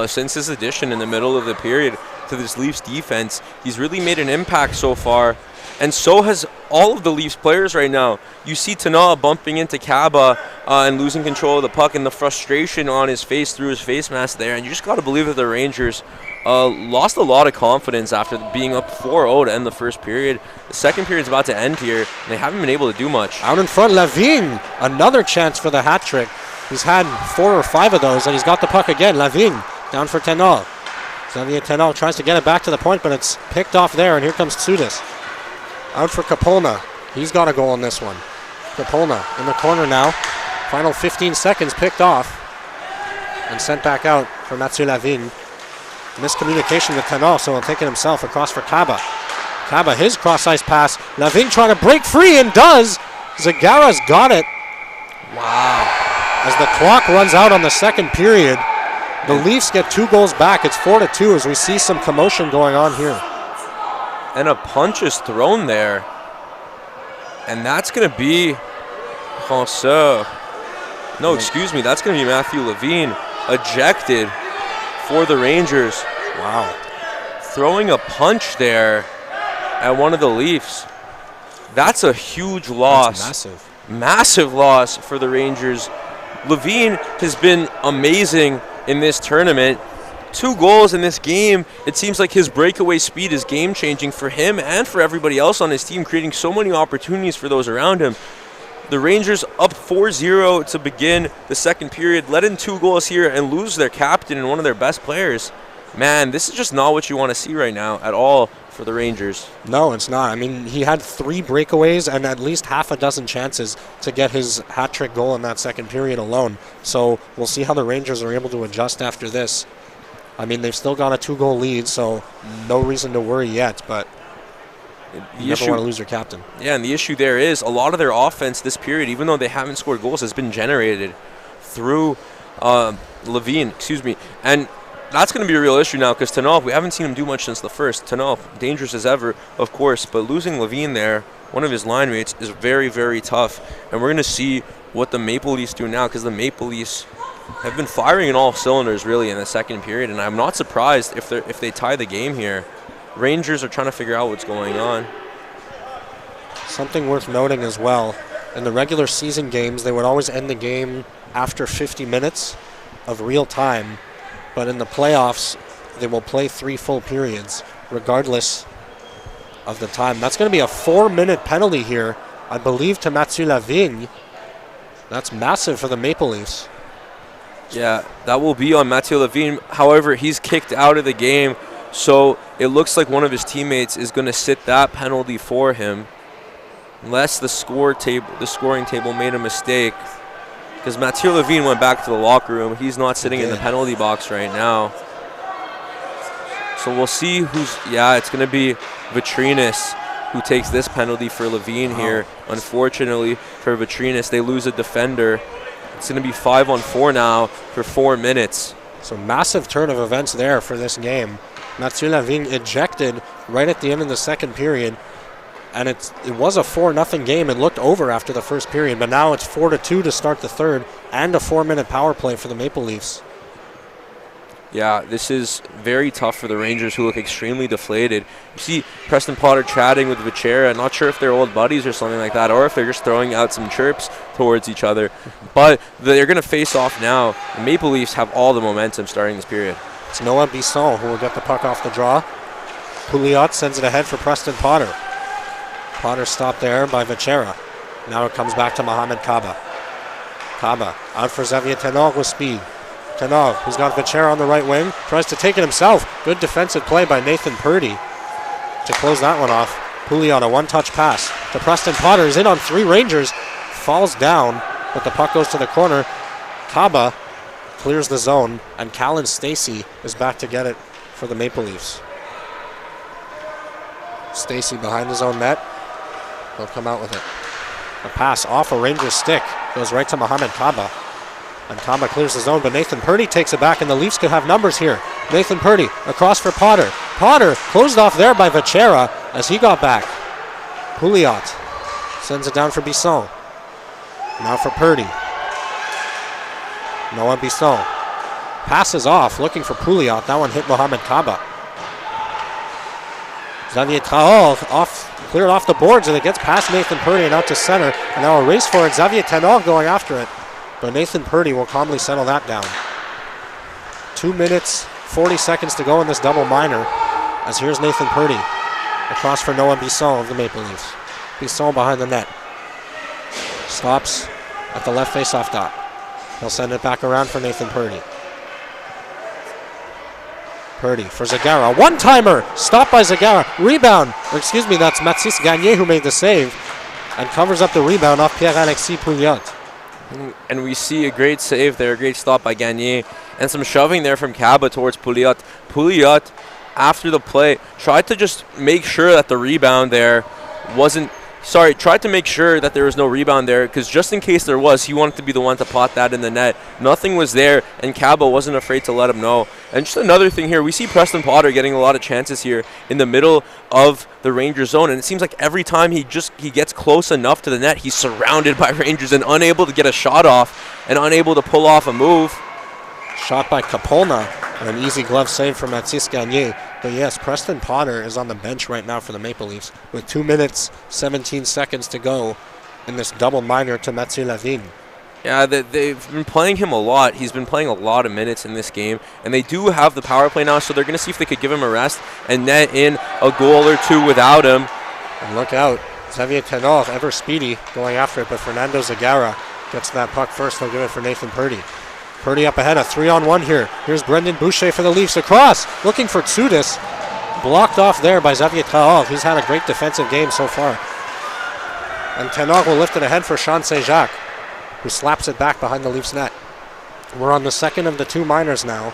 since his addition in the middle of the period to this Leafs defense. He's really made an impact so far, and so has all of the Leafs players right now. You see Tana bumping into Kaba and losing control of the puck, and the frustration on his face through his face mask there. And you just got to believe that the Rangers lost a lot of confidence after being up 4-0 to end the first period. The second period's about to end here, and they haven't been able to do much. Out in front, Lavigne, another chance for the hat trick. He's had 4 or 5 of those, and he's got the puck again. Lavigne down for Tenol. Xavier Tenol tries to get it back to the point, but it's picked off there, and here comes Tsudis. Out for Kapolna. He's got a goal in this one. Kapolna in the corner now. Final 15 seconds picked off and sent back out for Mathieu Lavigne. Miscommunication with Tenol, so he'll take it himself across for Kaba. Kaba, his cross-ice pass. Lavigne trying to break free and does. Zagara's got it. Wow. As the clock runs out on the second period, the Leafs get 2 goals back. It's 4-2 as we see some commotion going on here. And a punch is thrown there. And that's going to be François. No, excuse me. That's going to be Mathieu Lavigne ejected for the Rangers. Wow. Throwing a punch there at one of the Leafs. That's a huge loss. That's massive. Massive loss for the Rangers. Lavigne has been amazing in this tournament. 2 goals in this game. It seems like his breakaway speed is game-changing for him and for everybody else on his team, creating so many opportunities for those around him. The Rangers up 4-0 to begin the second period, let in 2 goals here and lose their captain and one of their best players. Man, this is just not what you want to see right now at all for the Rangers. No, it's not. I mean, he had 3 breakaways and at least half a dozen chances to get his hat-trick goal in that second period alone. So we'll see how the Rangers are able to adjust after this. I mean, they've still got a 2-goal lead, so no reason to worry yet, but you never want to lose your captain. Yeah, and the issue there is a lot of their offense this period, even though they haven't scored goals, has been generated through Lavigne, and that's going to be a real issue now because Tanov, we haven't seen him do much since the first. Tanov, dangerous as ever, of course, but losing Lavigne there, one of his line mates, is very, very tough. And we're going to see what the Maple Leafs do now because the Maple Leafs have been firing in all cylinders really in the second period, and I'm not surprised if they tie the game here. Rangers are trying to figure out what's going on. Something worth noting as well, in the regular season games, they would always end the game after 50 minutes of real time. But in the playoffs, they will play 3 full periods, regardless of the time. That's going to be a 4-minute penalty here, I believe, to Mathieu Lavigne. That's massive for the Maple Leafs. Yeah, that will be on Mathieu Lavigne. However, he's kicked out of the game, so it looks like one of his teammates is going to sit that penalty for him, unless the scoring table made a mistake. Because Mathieu Lavigne went back to the locker room. He's not sitting in the penalty box right now. So we'll see who's, it's going to be Vitrinas who takes this penalty for Levine here. Unfortunately for Vitrinas, they lose a defender. It's going to be 5-on-4 now for 4 minutes. So massive turn of events there for this game. Mathieu Lavigne ejected right at the end of the second period. And it was a 4-0 game. It looked over after the first period, but now it's 4-2 to start the third, and a 4-minute power play for the Maple Leafs. Yeah, this is very tough for the Rangers, who look extremely deflated. You see Preston Potter chatting with Vichera. Not sure if they're old buddies or something like that, or if they're just throwing out some chirps towards each other. But they're going to face off now. The Maple Leafs have all the momentum starting this period. It's Noah Bisson who will get the puck off the draw. Pouliot sends it ahead for Preston Potter. Potter stopped there by Vichera. Now it comes back to Mohamed Kaba. Kaba out for Xavier Tenor with speed. Tenor, who's got Vichera on the right wing, tries to take it himself. Good defensive play by Nathan Purdy to close that one off. Pouliot, a one-touch pass to Preston Potter. Is in on 3 Rangers. Falls down, but the puck goes to the corner. Kaba clears the zone, and Callan Stacey is back to get it for the Maple Leafs. Stacey behind his own net. He'll come out with it. A pass off a Rangers stick. Goes right to Mohamed Kaba. And Kaba clears the zone, but Nathan Purdy takes it back, and the Leafs could have numbers here. Nathan Purdy across for Potter. Potter closed off there by Vichera as he got back. Pouliot sends it down for Bisson. Now for Purdy. Noah Bisson passes off, looking for Pouliot. That one hit Mohamed Kaba. Xavier Traoré cleared off the boards, and it gets past Nathan Purdy and out to center. And now a race for it. Xavier Tenor going after it. But Nathan Purdy will calmly settle that down. 2 minutes, 40 seconds to go in this double minor. As here's Nathan Purdy across for Noah Bisson of the Maple Leafs. Bisson behind the net. Stops at the left faceoff dot. He'll send it back around for Nathan Purdy. Purdy for Zagara. One-timer! Stopped by Zagara. Rebound. That's Mathis Gagné who made the save and covers up the rebound off Pierre-Alexis Pouliot. And we see a great save there, a great stop by Gagné, and some shoving there from Kaba towards Pouliot. Pouliot, after the play, tried to just make sure that the rebound there tried to make sure that there was no rebound there, because just in case there was, he wanted to be the one to pot that in the net. Nothing was there, and Kaba wasn't afraid to let him know. And just another thing here, we see Preston Potter getting a lot of chances here in the middle of the Rangers zone, and it seems like every time he gets close enough to the net, he's surrounded by Rangers and unable to get a shot off and unable to pull off a move. Shot by Capolna, and an easy glove save from Mathis Gagné. But yes, Preston Potter is on the bench right now for the Maple Leafs with 2 minutes, 17 seconds to go in this double minor to Mathieu Lavigne. Yeah, they've been playing him a lot. He's been playing a lot of minutes in this game, and they do have the power play now, so they're going to see if they could give him a rest and net in a goal or two without him. And look out, Xavier Tenor, ever speedy, going after it, but Fernando Zagara gets that puck first. They'll give it for Nathan Purdy. Purdy up ahead, a 3-on-1 here. Here's Brendan Boucher for the Leafs across, looking for Tsudis. Blocked off there by Xavier Traoré, who's had a great defensive game so far. And Tenor will lift it ahead for Sean St-Jacques, who slaps it back behind the Leafs net. We're on the second of the 2 minors now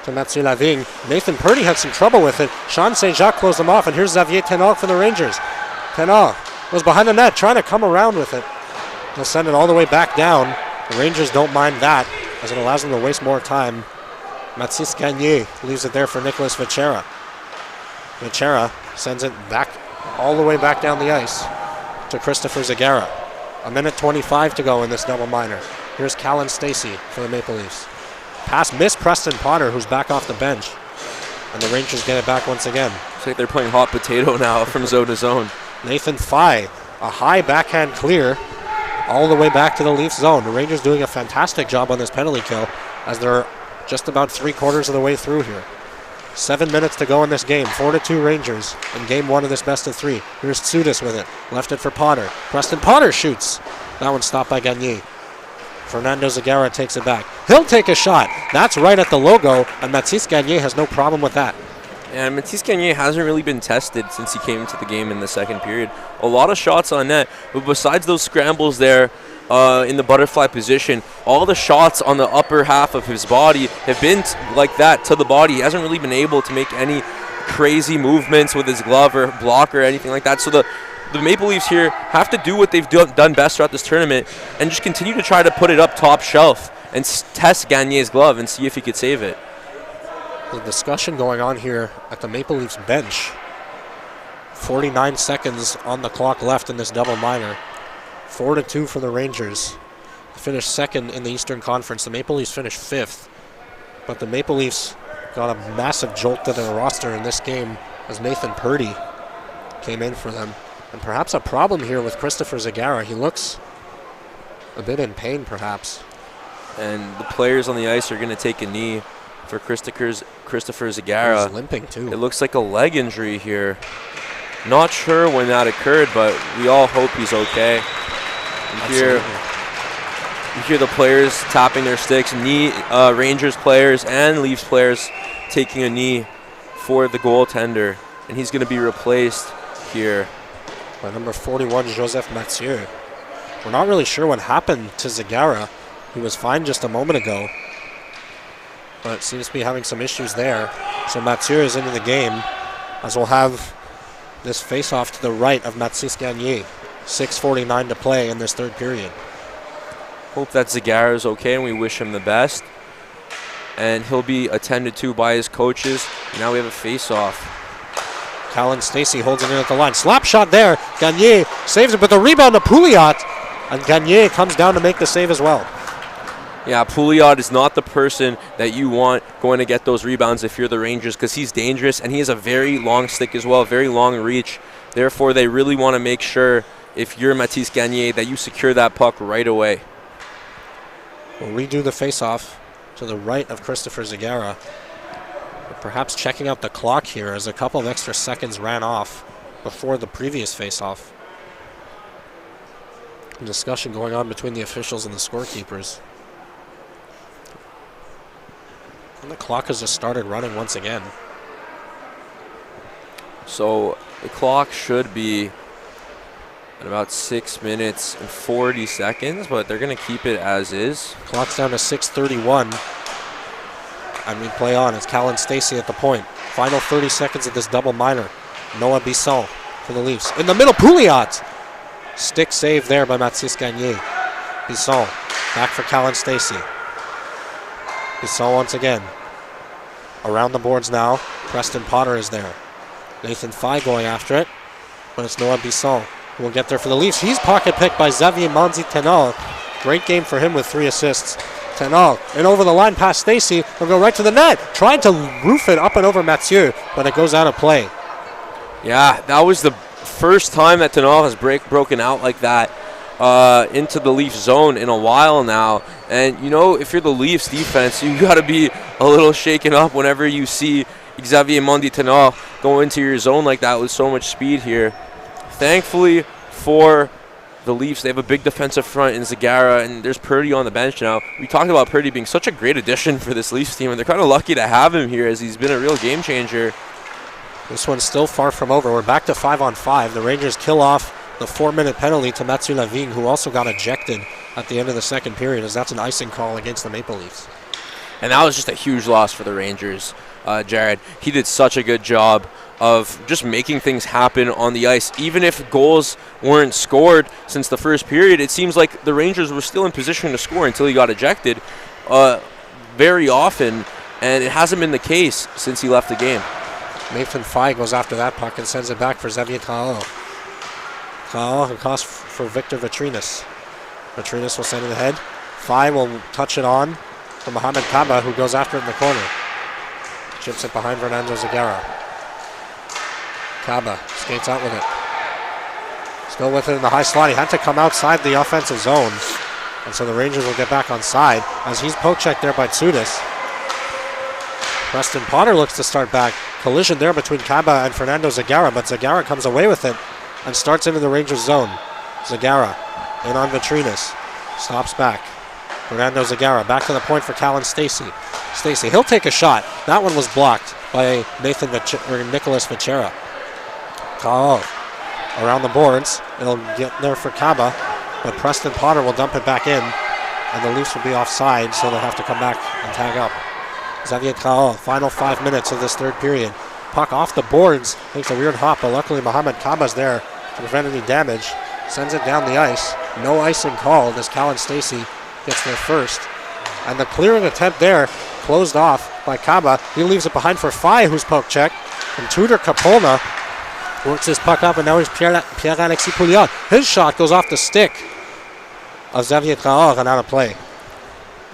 to Mathieu Lavigne. Nathan Purdy had some trouble with it. Sean St-Jacques closed them off, and here's Xavier Tenor for the Rangers. Tenor was behind the net, trying to come around with it. He'll send it all the way back down. The Rangers don't mind that, as it allows them to waste more time. Mathis Gagné leaves it there for Nicholas Vichera. Vichera sends it back, all the way back down the ice to Christopher Zagara. 1:25 to go in this double minor. Here's Callan Stacey for the Maple Leafs. Pass missed Preston Potter, who's back off the bench. And the Rangers get it back once again. It's like they're playing hot potato now from zone to zone. Nathan Fye, a high backhand clear all the way back to the Leafs zone. The Rangers doing a fantastic job on this penalty kill, as they're just about 3/4 of the way through here. 7 minutes to go in this game. 4-2 Rangers in game 1 of this best of 3. Here's Tsudis with it. Left it for Potter. Preston Potter shoots. That one's stopped by Gagné. Fernando Zagara takes it back. He'll take a shot. That's right at the logo, and Mathis Gagné has no problem with that. And Mathis Gagné hasn't really been tested since he came into the game in the second period. A lot of shots on net, but besides those scrambles there, in the butterfly position. All the shots on the upper half of his body have been like that to the body. He hasn't really been able to make any crazy movements with his glove or block or anything like that. So the Maple Leafs here have to do what they've done best throughout this tournament and just continue to try to put it up top shelf and test Gagner's glove and see if he could save it. There's a discussion going on here at the Maple Leafs bench. 49 seconds on the clock left in this double minor. 4-2 for the Rangers. They finished second in the Eastern Conference. The Maple Leafs finished fifth. But the Maple Leafs got a massive jolt to their roster in this game as Nathan Purdy came in for them. And perhaps a problem here with Christopher Zagara. He looks a bit in pain, perhaps. And the players on the ice are going to take a knee for Christopher Zagara. He's limping, too. It looks like a leg injury here. Not sure when that occurred, but we all hope he's okay. You hear the players tapping their sticks. Rangers players and Leafs players taking a knee for the goaltender. And he's going to be replaced here by number 41, Joseph Mathieu. We're not really sure what happened to Zagara. He was fine just a moment ago, but seems to be having some issues there. So Mathieu is into the game, as we'll have this face-off to the right of Mathis Gagner. 6:49 to play in this third period. Hope that Zagara is okay, and we wish him the best. And he'll be attended to by his coaches. Now we have a face-off. Callan Stacey holds it in at the line. Slap shot there. Gagner saves it, but the rebound to Pouliot. And Gagner comes down to make the save as well. Yeah, Pouliot is not the person that you want going to get those rebounds if you're the Rangers, because he's dangerous, and he has a very long stick as well, very long reach. Therefore, they really want to make sure, if you're Mathis Gagner, that you secure that puck right away. We'll redo the face-off to the right of Christopher Zagara. Perhaps checking out the clock here as a couple of extra seconds ran off before the previous face-off. Discussion going on between the officials and the scorekeepers. And the clock has just started running once again. So the clock should be at about 6 minutes and 40 seconds, but they're going to keep it as is. Clock's down to 6:31. And we play on. It's Callan Stacey at the point. Final 30 seconds of this double minor. Noah Bisson for the Leafs. In the middle, Pouliot. Stick save there by Mathis Gagner. Bisson back for Callan Stacey. Bisson once again. Around the boards now. Preston Potter is there. Nathan Fye going after it. But it's Noah Bisson who will get there for the Leafs. He's pocket picked by Xavier Manzi-Tenal. Great game for him with 3 assists. Tenal and over the line past Stacey. He'll go right to the net. Trying to roof it up and over Mathieu, but it goes out of play. Yeah, that was the first time that Tenal has broken out like that into the Leafs zone in a while now. And, you know, if you're the Leafs defense, you got to be a little shaken up whenever you see Xavier Manzi-Tenal go into your zone like that with so much speed here. Thankfully for the Leafs, they have a big defensive front in Zagara, and there's Purdy on the bench now. We talked about Purdy being such a great addition for this Leafs team, and they're kind of lucky to have him here as he's been a real game changer. This one's still far from over. We're back to 5-on-5. The Rangers kill off the 4-minute penalty to Mathieu Lavigne, who also got ejected at the end of the second period, as that's an icing call against the Maple Leafs. And that was just a huge loss for the Rangers, Jared. He did such a good job of just making things happen on the ice. Even if goals weren't scored since the first period, it seems like the Rangers were still in position to score until he got ejected very often, and it hasn't been the case since he left the game. Nathan Fye goes after that puck and sends it back for Xavier Traoré. Traoré across for Victor Vitrinas. Vitrinas will send it ahead. Fye will touch it on for Mohamed Kaba, who goes after it in the corner. Chips it behind Fernando Zagara. Kaba skates out with it. Still with it in the high slot. He had to come outside the offensive zone. And so the Rangers will get back on side as he's poke-checked there by Tsoudas. Preston Potter looks to start back. Collision there between Kaba and Fernando Zagara, but Zagara comes away with it and starts into the Rangers zone. Zagara in on Vitrinas. Stops back. Fernando Zagara back to the point for Callan Stacey. Stacey, he'll take a shot. That one was blocked by Nicholas Vachera. Around the boards. It'll get there for Kaba. but Preston Potter will dump it back in, and the Leafs will be offside, so they'll have to come back and tag up. Xavier Traore, final 5 minutes of this third period. Puck off the boards, takes a weird hop, but luckily Mohamed Kaba's there to prevent any damage. Sends it down the ice. No icing called as Callan Stacey gets there first. And the clearing attempt there closed off by Kaba. He leaves it behind for Fai, who's poke check. And Tudor Kapolna works his puck up, and now he's Pierre-Alexis Pouliot. His shot goes off the stick of Xavier Traore and out of play.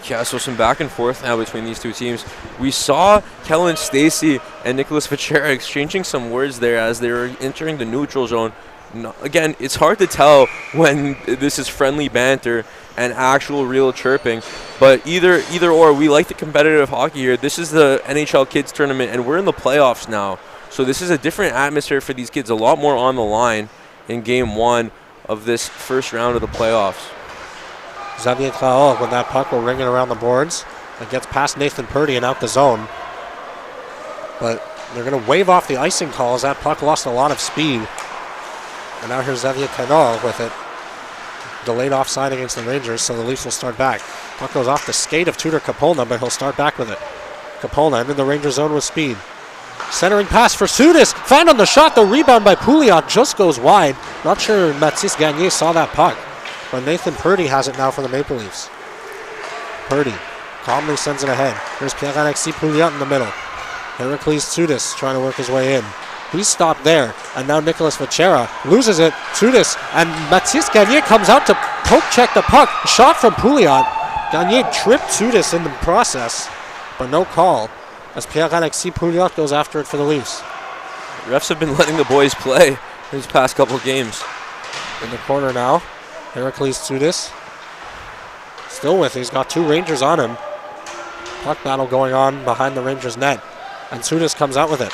Yeah, so some back and forth now between these two teams. We saw Kellen Stacey and Nicholas Vachera exchanging some words there as they were entering the neutral zone. No, again, it's hard to tell when this is friendly banter and actual real chirping, but either or, we like the competitive hockey here. This is the NHL Kids Tournament, and we're in the playoffs now. So this is a different atmosphere for these kids, a lot more on the line in Game 1 of this first round of the playoffs. Xavier Traore, when that puck will ring it around the boards, it gets past Nathan Purdy and out the zone. But they're going to wave off the icing call as that puck lost a lot of speed. And now here's Xavier Traore with it. Delayed offside against the Rangers, so the Leafs will start back. Puck goes off the skate of Tudor Kapolna, but he'll start back with it. Kapolna into the Ranger zone with speed. Centering pass for Sudis. Found on the shot. The rebound by Pouliot just goes wide. Not sure Mathis Gagné saw that puck. But Nathan Purdy has it now for the Maple Leafs. Purdy calmly sends it ahead. Here's Pierre-Alexis Pouliot in the middle. Heracles Sudis trying to work his way in. He's stopped there. And now Nicholas Vachera loses it. Sudis and Mathis Gagné comes out to poke check the puck. Shot from Pouliot. Gagné tripped Sudis in the process, but no call as Pierre-Alexis Pouliot goes after it for the Leafs. Refs have been letting the boys play these past couple games. In the corner now, Heracles Sudis still with it. He's got two Rangers on him. Puck battle going on behind the Rangers net. And Sudis comes out with it.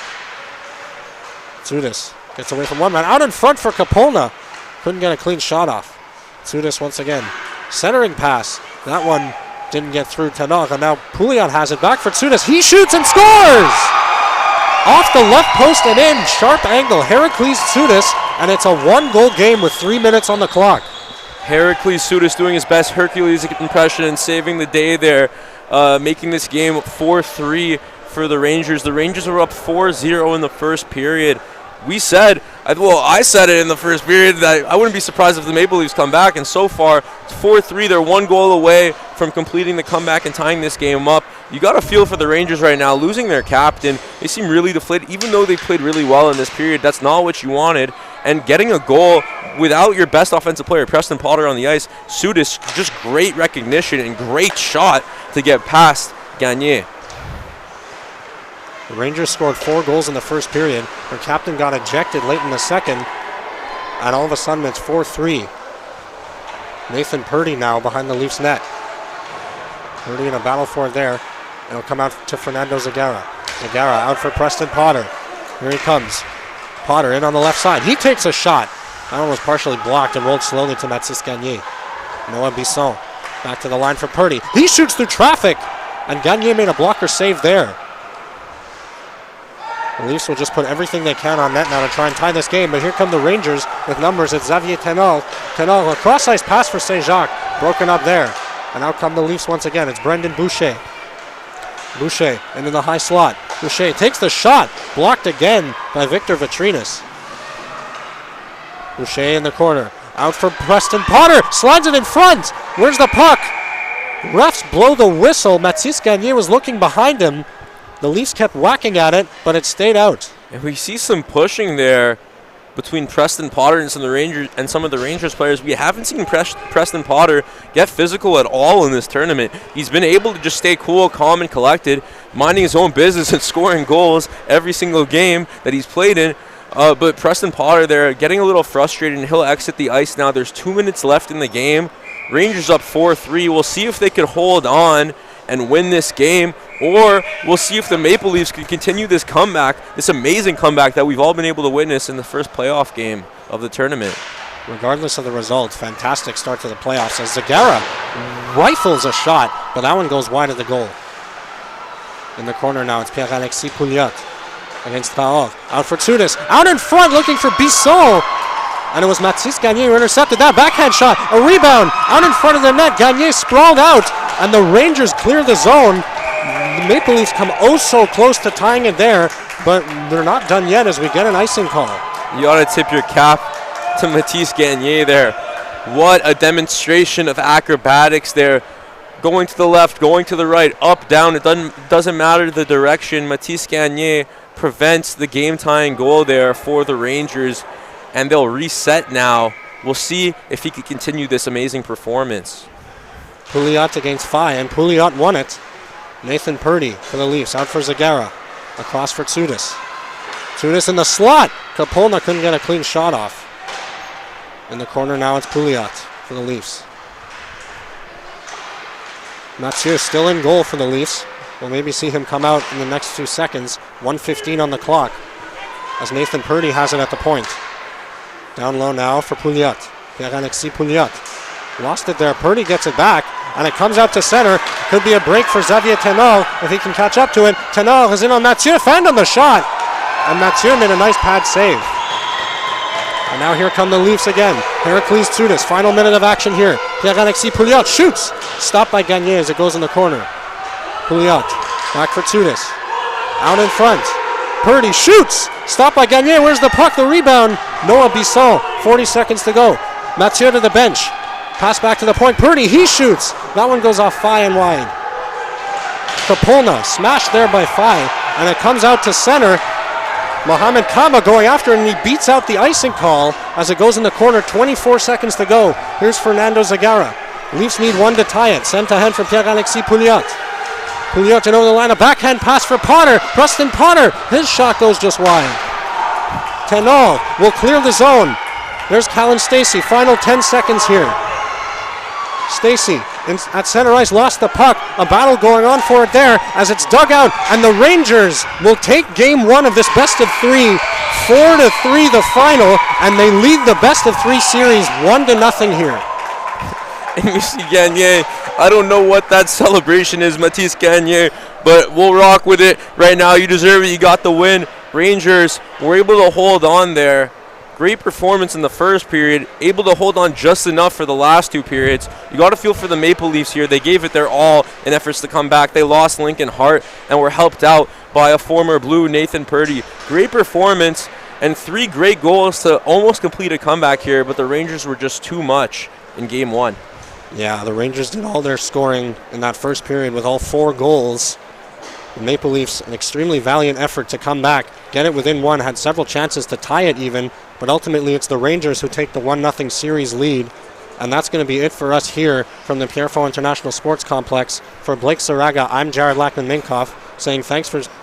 Sudis gets away from one man. Out in front for Kapolna. Couldn't get a clean shot off. Sudis once again. Centering pass. That one didn't get through Tanok. And now Pouliot has it back for Sudis. He shoots and scores! Off the left post and in. Sharp angle. Heracles Sudis. And it's a one-goal game with 3 minutes on the clock. Heracles Sudis doing his best Hercules impression and saving the day there, making this game 4-3 for the Rangers. The Rangers were up 4-0 in the first period. I said it in the first period that I wouldn't be surprised if the Maple Leafs come back, and so far it's 4-3. They're one goal away from completing the comeback and tying this game up. You got to feel for the Rangers right now, losing their captain. They seem really deflated, even though they played really well in this period. That's not what you wanted. And getting a goal without your best offensive player, Preston Potter, on the ice, Sudis, just great recognition and great shot to get past Gagné. The Rangers scored 4 goals in the first period. Their captain got ejected late in the second. And all of a sudden it's 4-3. Nathan Purdy now behind the Leafs net. Purdy in a battle for it there. It'll come out to Fernando Zagara. Zagara out for Preston Potter. Here he comes. Potter in on the left side. He takes a shot. That one was partially blocked and rolled slowly to Mathis Gagné. Noah Bisson back to the line for Purdy. He shoots through traffic. And Gagné made a blocker save there. The Leafs will just put everything they can on net now to try and tie this game. But here come the Rangers with numbers. It's Xavier Tenol. Tenol, a cross-ice pass for Saint-Jacques. Broken up there. And out come the Leafs once again. It's Brendan Boucher. Boucher into the high slot. Boucher takes the shot. Blocked again by Victor Vitrinas. Boucher in the corner. Out for Preston Potter. Slides it in front. Where's the puck? Refs blow the whistle. Mathis Gagné was looking behind him. The Leafs kept whacking at it, but it stayed out. And we see some pushing there between Preston Potter and some of the Rangers players. We haven't seen Preston Potter get physical at all in this tournament. He's been able to just stay cool, calm, and collected, minding his own business and scoring goals every single game that he's played in. But Preston Potter there getting a little frustrated, and he'll exit the ice now. There's 2 minutes left in the game. Rangers up 4-3. We'll see if they could hold on and win this game, or we'll see if the Maple Leafs can continue this comeback, this amazing comeback that we've all been able to witness in the first playoff game of the tournament. Regardless of the result, fantastic start to the playoffs as Zagara rifles a shot, but that one goes wide of the goal. In the corner now, it's Pierre-Alexis Pouliot against Traore. Out for Sudis. Out in front looking for Bisson. And it was Mathis Gagné who intercepted that backhand shot. A rebound out in front of the net. Gagné sprawled out, and the Rangers clear the zone. The Maple Leafs come oh so close to tying it there, but they're not done yet as we get an icing call. You ought to tip your cap to Mathis Gagné there. What a demonstration of acrobatics there. Going to the left, going to the right, up, down. It doesn't matter the direction. Mathis Gagné prevents the game-tying goal there for the Rangers, and they'll reset now. We'll see if he can continue this amazing performance. Pouliot against Fai, and Pouliot won it. Nathan Purdy for the Leafs, out for Zagara. Across for Tsudis. Tsudis in the slot. Kapolna couldn't get a clean shot off. In the corner now it's Pouliot for the Leafs. Mathieu still in goal for the Leafs. We'll maybe see him come out in the next few seconds. 1:15 on the clock as Nathan Purdy has it at the point. Down low now for Pouliot. Pierre-Alexis Pouliot. Lost it there. Purdy gets it back, and it comes out to center. Could be a break for Xavier Tenor if he can catch up to it. Tenor is in on Mathieu. Found on the shot. And Mathieu made a nice pad save. And now here come the Leafs again. Heracles Tsudis, final minute of action here. Pierre-Alexis Pouliot shoots. Stopped by Gagné as it goes in the corner. Pouliot, back for Tsudis. Out in front. Purdy shoots. Stopped by Gagné. Where's the puck? The rebound. Noah Bisson. 40 seconds to go. Mathieu to the bench. Pass back to the point. Purdy, he shoots. That one goes off Fai and wide. Kapolna smashed there by Fai. And it comes out to center. Mohamed Kama going after, and he beats out the icing call as it goes in the corner. 24 seconds to go. Here's Fernando Zagara. Leafs need one to tie it. Sent ahead from Pierre-Alexis Pouliot. Pouliot over the line. A backhand pass for Potter. Preston Potter. His shot goes just wide. Tenol will clear the zone. There's Callan Stacey. Final 10 seconds here. Stacey at center ice lost the puck. A battle going on for it there as it's dug out, and the Rangers will take game one of this best of three. 4-3 the final, and they lead the best of three series 1-0 here. And you see Gagné, I don't know what that celebration is, Mathis Gagné, but we'll rock with it right now. You deserve it. You got the win. Rangers were able to hold on there. Great performance in the first period, able to hold on just enough for the last two periods. You got to feel for the Maple Leafs here. They gave it their all in efforts to come back. They lost Lincoln Hart and were helped out by a former Blue, Nathan Purdy. Great performance and three great goals to almost complete a comeback here, but the Rangers were just too much in game one. Yeah, the Rangers did all their scoring in that first period with all four goals. The Maple Leafs, an extremely valiant effort to come back, get it within one, had several chances to tie it even, but ultimately it's the Rangers who take the 1-0 series lead. And that's going to be it for us here from the Pierrefonds International Sports Complex. For Blake Saraga, I'm Jared Lackman-Minkoff, saying thanks for